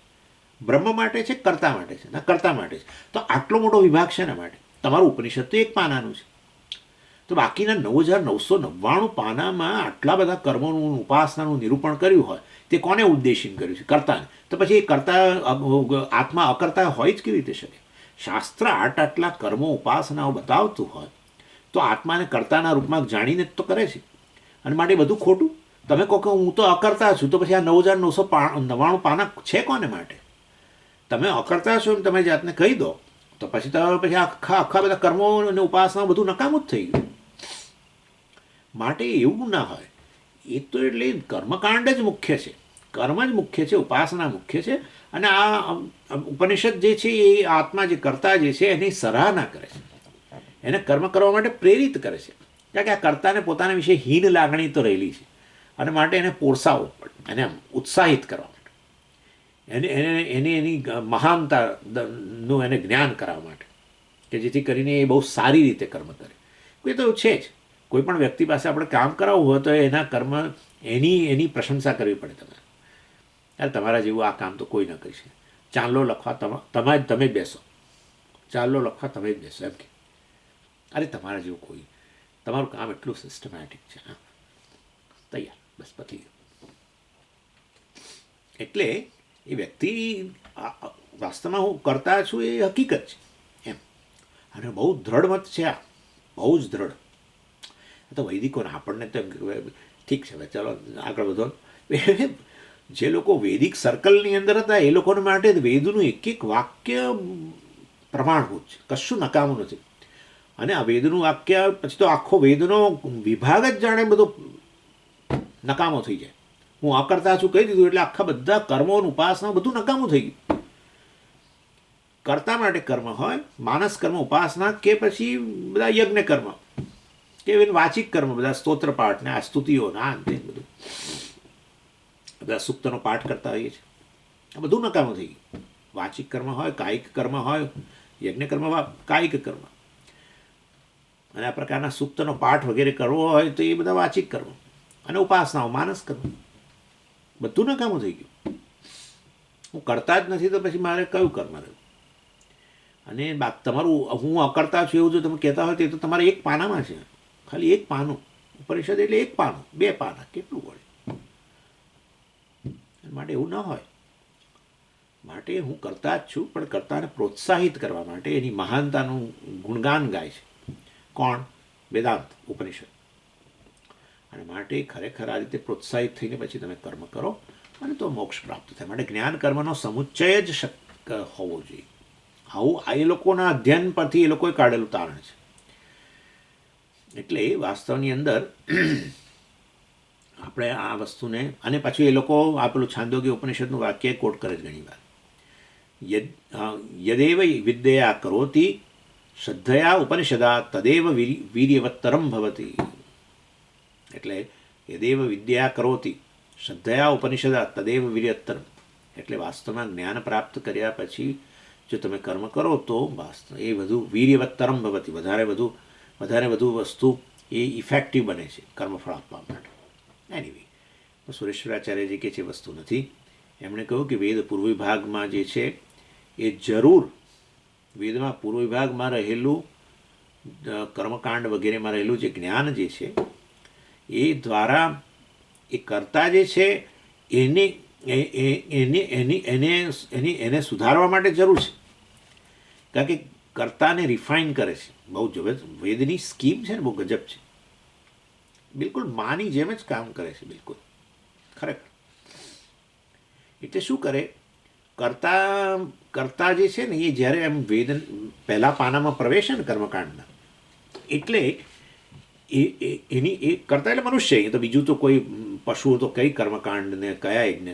બ્રહ્મ માટે છે, કર્તા માટે છે? ના, કર્તા માટે છે. તો આટલો મોટો વિભાગ શેના માટે? તમારું ઉપનિષદ તો એક પાનાનું છે, તો બાકીના 9999 પાનામાં આટલા બધા કર્મોનું ઉપાસનાનું નિરૂપણ કર્યું હોય તે કોને ઉદ્દેશીને કર્યું છે? કર્તાને. તો પછી એ કર્તા આત્મા અકર્તા હોય જ કેવી રીતે શકે? શાસ્ત્ર આટલા કર્મો ઉપાસનાઓ બતાવતું હોય તો આત્માને કર્તાના રૂપમાં જાણીને જ તો કરે છે. અને માટે બધું ખોટું. તમે કહો કે હું તો અકર્તા છું, તો પછી આ 9999 પાના છે કોને માટે? તમે અકર્તા છો ને તમે જાતને કહી દો તો પછી આખા બધા કર્મો અને ઉપાસના બધું નકામું જ થઈ ગયું. માટે એવું ના હોય. એ તો એટલે કર્મકાંડ જ મુખ્ય છે. કર્મ જ મુખ્ય છે, ઉપાસના મુખ્ય છે. અને આ ઉપનિષદ જે છે એ આત્મા જે કર્તા જે છે એની સરાહના કરે છે, એને કર્મ કરવા માટે પ્રેરિત કરે છે. કારણ કે આ કર્તાને પોતાના વિશે હીન લાગણી તો રહેલી છે, અને માટે એને પોષાવવો પડે, એને ઉત્સાહિત કરવા માટે, એને એને એની એની મહાનતાનું એને જ્ઞાન કરાવવા માટે, કે જેથી કરીને એ બહુ સારી રીતે કર્મ કરે. એ તો છે જ, કોઈ પણ વ્યક્તિ પાસે આપણે કામ કરાવવું હોય તો એના કર્મ એની પ્રશંસા કરવી પડે. યાર તમારા જેવું આ કામ તો કોઈ ન કરી શકે, ચાંદલો લખવા તમે જ બેસો, ચાંદલો લખવા તમે જ બેસો, એમ કે અરે તમારા જેવું કોઈ, તમારું કામ એટલું સિસ્ટમેટિક છે, હા તૈયાર, બસ પતી ગયું. એટલે એ વ્યક્તિ વાસ્તવમાં હું કરતા છું એ હકીકત છે એમ, અને બહુ દ્રઢ મત છે આ, બહુ જ દ્રઢ. તો વૈદિકોને આપણને તો ઠીક છે ભાઈ, ચાલો આગળ વધો. જે લોકો વૈદિક સર્કલની અંદર હતા એ લોકોને માટે વેદનું એક એક વાક્ય પ્રમાણભૂત છે, કશું નકામું નથી. અને આ વેદનું વાક્ય પછી તો આખો વેદનો વિભાગ જ જાણે બધો નકામો થઈ જાય. હું અકર્તા છું કહી દીધું એટલે આખા બધા કર્મો ઉપાસના બધું નકામું થઈ ગયું. કર્તા માટે કર્મ હોય, માનસ કર્મ, ઉપાસના, કે પછી બધા યજ્ઞ કર્મ, કે વાચિક કર્મ, બધા સ્તોત્ર પાઠ ને આ સ્તુતિઓ ના અંતે બધું બધા સૂક્તનો પાઠ કરતા હોઈએ છીએ, આ બધું નકામું થઈ ગયું. વાચિક કર્મ હોય, કાયિક કર્મ હોય, યજ્ઞ કર્મ, કાયિક કર્મ, અને આ પ્રકારના સૂક્તનો પાઠ વગેરે કરવો હોય તો એ બધા વાચિક કર્મ, અને ઉપાસનાઓ માનસ કર્મ, બધું નકામું થઈ ગયું. હું કરતા જ નથી તો પછી મારે કયું કર્મ રહ્યું? અને તમારું હું અકર્તા છું એવું જો તમે કહેતા હોય તો તમારે એક પાનામાં છે, ખાલી એક પાનું. ઉપનિષદ એટલે એક પાનું, બે પાના, કેટલું વળે? માટે એવું ન હોય. માટે હું કરતા જ છું, પણ કર્તાને પ્રોત્સાહિત કરવા માટે એની મહાનતાનું ગુણગાન ગાય છે. કોણ? વેદાંત, ઉપનિષદ. અને માટે ખરેખર આ રીતે પ્રોત્સાહિત થઈને પછી તમે કર્મ કરો અને તો મોક્ષ પ્રાપ્ત થાય. માટે જ્ઞાન કર્મનો સમુચ્ચય જ હોવો જોઈએ. આવું એ લોકોના અધ્યયન પરથી એ લોકોએ કાઢેલું તારણ છે. એટલે વાસ્તવની અંદર આપણે આ વસ્તુને, અને પછી એ લોકો આપેલું છાંદોગ્ય ઉપનિષદનું વાક્ય કોટ કરે છે ઘણી વાર, યદેવ વિદ્યા કરોતિ શ્રદ્ધયા ઉપનિષદા તદેવ વીર્યવત્તરમ ભવતી. એટલે યદેવ વિદ્યા કરોતિ શ્રદ્ધયા ઉપનિષદા તદેવ વીર્યવત્તરમ, એટલે વાસ્તવમાં જ્ઞાન પ્રાપ્ત કર્યા પછી જો તમે કર્મ કરો તો વાસ્તવ એ વધુ વીર્યવત્તરમ ભવતી, વધારે વધુ વસ્તુ એ ઇફેક્ટિવ બને છે કર્મફળ આપવા માટે. એનીવે, સુરેશ્વરાચાર્યજી કે છે વસ્તુ નથી. એમણે કહ્યું કે વેદ પૂર્વ વિભાગમાં જે છે એ જરૂર, વેદમાં પૂર્વ વિભાગમાં રહેલું કર્મકાંડ વગેરેમાં રહેલું જે જ્ઞાન જે છે એ દ્વારા એ કર્તા જે છે એને સુધારવા માટે જરૂર છે. કારણ કે કર્તાને રિફાઇન કરે છે. બહુ જબરજસ્ત વેદની સ્કીમ છે ને, બહુ ગજબ છે. બિલકુલ માની જેમ જ કામ કરે છે, બિલકુલ ખરેખર. એટલે શું કરે, કર્તા જે છે ને એ જ્યારે એમ વેદ પહેલા પાનામાં પ્રવેશે ને કર્મકાંડના, એટલે એની એ કરતા એટલે મનુષ્ય, એ તો બીજું તો કોઈ પશુઓ તો કઈ કર્મકાંડ ને કયા યજ્ઞ.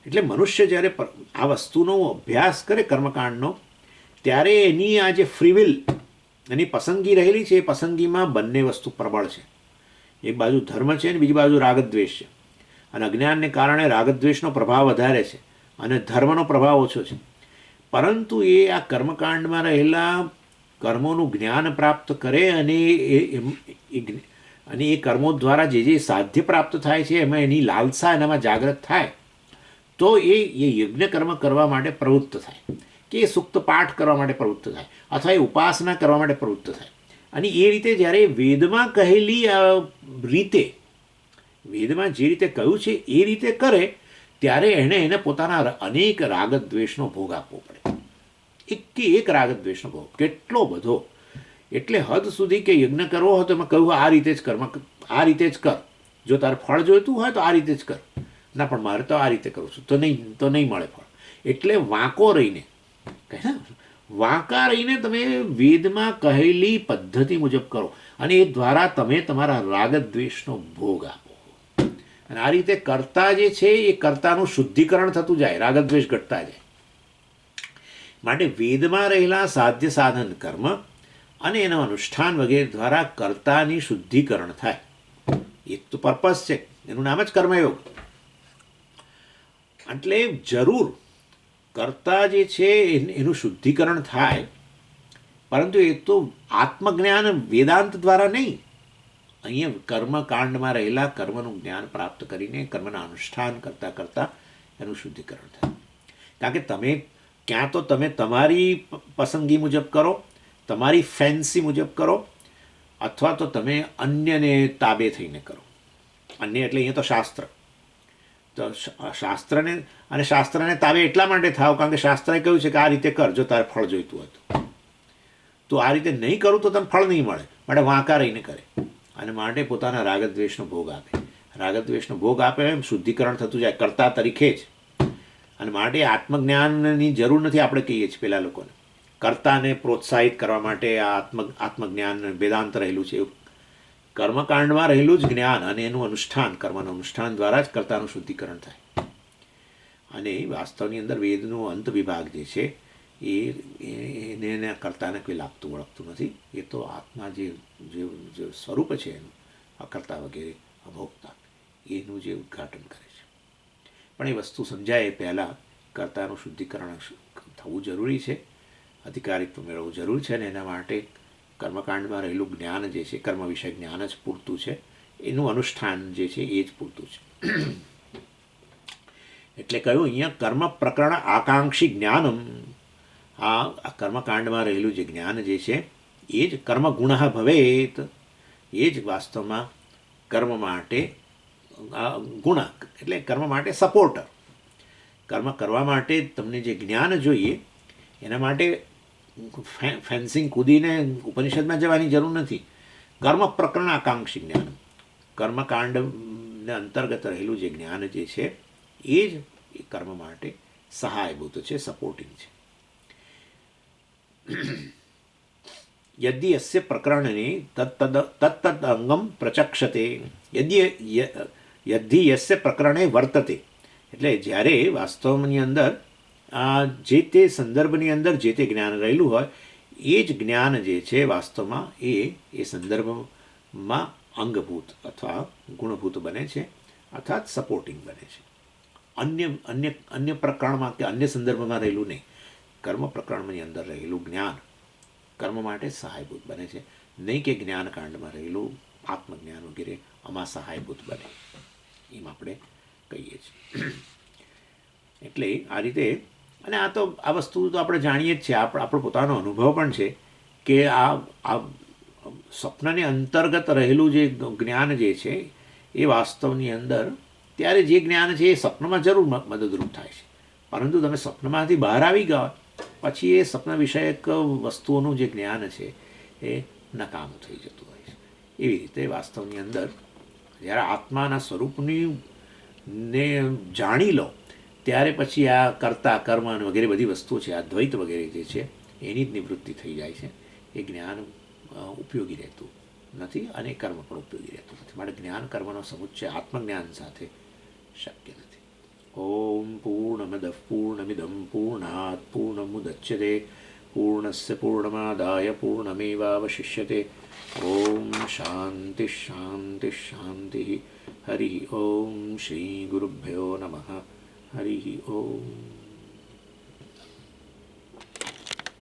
એટલે મનુષ્ય જ્યારે આ વસ્તુનો અભ્યાસ કરે કર્મકાંડનો, ત્યારે એની આ જે ફ્રીવિલ, એની પસંદગી રહેલી છે, એ પસંદગીમાં બંને વસ્તુ પ્રબળ છે. એક બાજુ ધર્મ છે અને બીજી બાજુ રાગદ્વેષ છે. અને અજ્ઞાનને કારણે રાગદ્વેષનો પ્રભાવ વધારે છે અને ધર્મનો પ્રભાવ ઓછો છે. પરંતુ એ આ કર્મકાંડમાં રહેલા કર્મોનું જ્ઞાન પ્રાપ્ત કરે અને એ કર્મો દ્વારા જે સાધ્ય પ્રાપ્ત થાય છે એમાં એની લાલસા એનામાં જાગૃત થાય, તો એ યજ્ઞ કર્મ કરવા માટે પ્રવૃત્ત થાય, કે એ સુક્ત પાઠ કરવા માટે પ્રવૃત્ત થાય, અથવા એ ઉપાસના કરવા માટે પ્રવૃત્ત થાય. અને એ રીતે જ્યારે વેદમાં કહેલી રીતે, વેદમાં જે રીતે કહ્યું છે એ રીતે કરે, ત્યારે એને પોતાના અનેક રાગદ્વેષનો ભોગ આપવો પડે. એક રાગદ્વેષનો ભોગ કેટલો બધો, એટલે હદ સુધી કે યજ્ઞ કરવો હોય તો એમાં કહ્યું આ રીતે જ કર્મ, આ રીતે જ કર. જો તારે ફળ જોઈતું હોય તો આ રીતે જ કર. ના પણ મારે તો આ રીતે કરું છું તો નહીં મળે ફળ. એટલે વાંકો રહીને, કહે ને, વાંકા રહીને તમે વેદમાં કહેલી પદ્ધતિ મુજબ કરો, અને એ દ્વારા તમે તમારા રાગદ્વેષનો ભોગ આપો. અને આ રીતે કર્તા જે છે એ કર્તાનું શુદ્ધિકરણ થતું જાય, રાગદ્વેષ ઘટતા જાય. માટે વેદમાં રહેલા સાધ્ય સાધન કર્મ અને એનું અનુષ્ઠાન વગેરે દ્વારા કર્તાની શુદ્ધિકરણ થાય. એક તો પર્પઝ છે, એનું નામ જ કર્મયોગ. એટલે જરૂર કર્તા જે છે એનું શુદ્ધિકરણ થાય, પરંતુ એ તો આત્મજ્ઞાન વેદાંત દ્વારા નહીં. અહીંયા કર્મકાંડમાં રહેલા કર્મનું જ્ઞાન પ્રાપ્ત કરીને કર્મના અનુષ્ઠાન કરતાં કરતાં એનું શુદ્ધિકરણ થાય. કારણ કે તમે ક્યાં તો તમે તમારી પસંદગી મુજબ કરો, તમારી ફેન્સી મુજબ કરો, અથવા તો તમે અન્યને તાબે થઈને કરો. અન્ય એટલે અહીંયા તો શાસ્ત્ર. તો શાસ્ત્રને તાબે એટલા માટે થાવ કારણ કે શાસ્ત્રએ કહ્યું છે કે આ રીતે કર જો તારે ફળ જોઈતું હતું. તો આ રીતે નહીં કરું તો તને ફળ નહીં મળે, માટે વાંકા રહીને કરે અને માટે પોતાના રાગદ્વેષનો ભોગ આપે. રાગદ્વેષનો ભોગ આપે એમ શુદ્ધિકરણ થતું જાય કર્તા તરીકે જ. અને માટે આત્મજ્ઞાનની જરૂર નથી આપણે કહીએ છીએ પેલા લોકોને. કર્તાને પ્રોત્સાહિત કરવા માટે આ આત્મજ્ઞાન વેદાંત રહેલું છે. કર્મકાંડમાં રહેલું જ જ્ઞાન અને એનું અનુષ્ઠાન, કર્મનું અનુષ્ઠાન દ્વારા જ કર્તાનું શુદ્ધિકરણ થાય. અને વાસ્તવની અંદર વેદનો અંત વિભાગ જે છે એને કર્તાને કોઈ લાગતું વળગતું નથી. એ તો આત્મા જે સ્વરૂપ છે એનું અકર્તા વગેરે અભોગતા એનું જે ઉદ્ઘાટન કરે છે. પણ એ વસ્તુ સમજાય એ પહેલાં કર્તાનું શુદ્ધિકરણ થવું જરૂરી છે, અધિકારિત્વ મેળવવું જરૂર છે. અને એના માટે કર્મકાંડમાં રહેલું જ્ઞાન જે છે, કર્મ વિષય જ્ઞાન જ પૂરતું છે, એનું અનુષ્ઠાન જે છે એ જ પૂરતું છે. એટલે કહ્યું અહીંયા કર્મ પ્રકરણ આકાંક્ષી જ્ઞાનમ. આ કર્મકાંડમાં રહેલું જે જ્ઞાન જે છે એ જ કર્મ ગુણ ભવેત, એ જ વાસ્તવમાં કર્મ માટે ગુણ એટલે કર્મ માટે સપોર્ટર. કર્મ કરવા માટે તમને જે જ્ઞાન જોઈએ એના માટે ફેન્સિંગ કૂદીને ઉપનિષદમાં જવાની જરૂર નથી. કર્મ પ્રકરણ આકાંક્ષી જ્ઞાન, કર્મકાંડને અંતર્ગત રહેલું જે જ્ઞાન જે છે એ જ કર્મ માટે સહાયભૂત છે, સપોર્ટિંગ છે. યદિ અસ્ય પ્રકરણે તત્તદ અંગમ પ્રચક્ષતે યદ્ધિ યસ્ય પ્રકરણે વર્તતે. એટલે જ્યારે વાસ્તવની અંદર આ જે તે સંદર્ભની અંદર જે તે જ્ઞાન રહેલું હોય એ જ જ્ઞાન જે છે વાસ્તવમાં એ સંદર્ભમાં અંગભૂત અથવા ગુણભૂત બને છે, અર્થાત સપોર્ટિંગ બને છે. અન્ય પ્રકરણમાં કે અન્ય સંદર્ભમાં રહેલું નહીં. કર્મ પ્રકરણની અંદર રહેલું જ્ઞાન કર્મ માટે સહાયભૂત બને છે, નહીં કે જ્ઞાનકાંડમાં રહેલું આત્મજ્ઞાન વગેરે આમાં સહાયભૂત બને, એમ આપણે કહીએ છીએ. એટલે આ રીતે, અને આ તો આ વસ્તુ તો આપણે જાણીએ જ છીએ, આપણો પોતાનો અનુભવ પણ છે કે આ સ્વપ્નની અંતર્ગત રહેલું જે જ્ઞાન જે છે એ વાસ્તવની અંદર ત્યારે જે જ્ઞાન છે એ સ્વપ્નમાં જરૂર મદદરૂપ થાય છે, પરંતુ તમે સ્વપ્નમાંથી બહાર આવી ગયા પછી એ સ્વપ્ન વિષયક વસ્તુઓનું જે જ્ઞાન છે એ નકામું થઈ જતું હોય છે. એવી રીતે વાસ્તવની અંદર જ્યારે આત્માના સ્વરૂપની ને જાણી લો ત્યારે પછી આ કર્તા કર્મ અને વગેરે બધી વસ્તુઓ છે, આ દ્વૈત વગેરે જે છે એની જ નિવૃત્તિ થઈ જાય છે. એ જ્ઞાન ઉપયોગી રહેતું નથી અને કર્મ પણ ઉપયોગી રહેતું નથી. માટે જ્ઞાન કર્મનો સમુચ્ચય આત્મજ્ઞાન સાથે શક્ય નથી. ઓમ પૂર્ણમદ પૂર્ણમિદં પૂર્ણાત પૂર્ણમુદચ્યતે પૂર્ણસ્ય પૂર્ણમાદાય પૂર્ણમેવાવશિષ્યતે. ઓમ શાંતિ શાંતિ શાંતિ. હરિ ઓમ શ્રી ગુરુભ્યો નમઃ. હરિ ઓમ.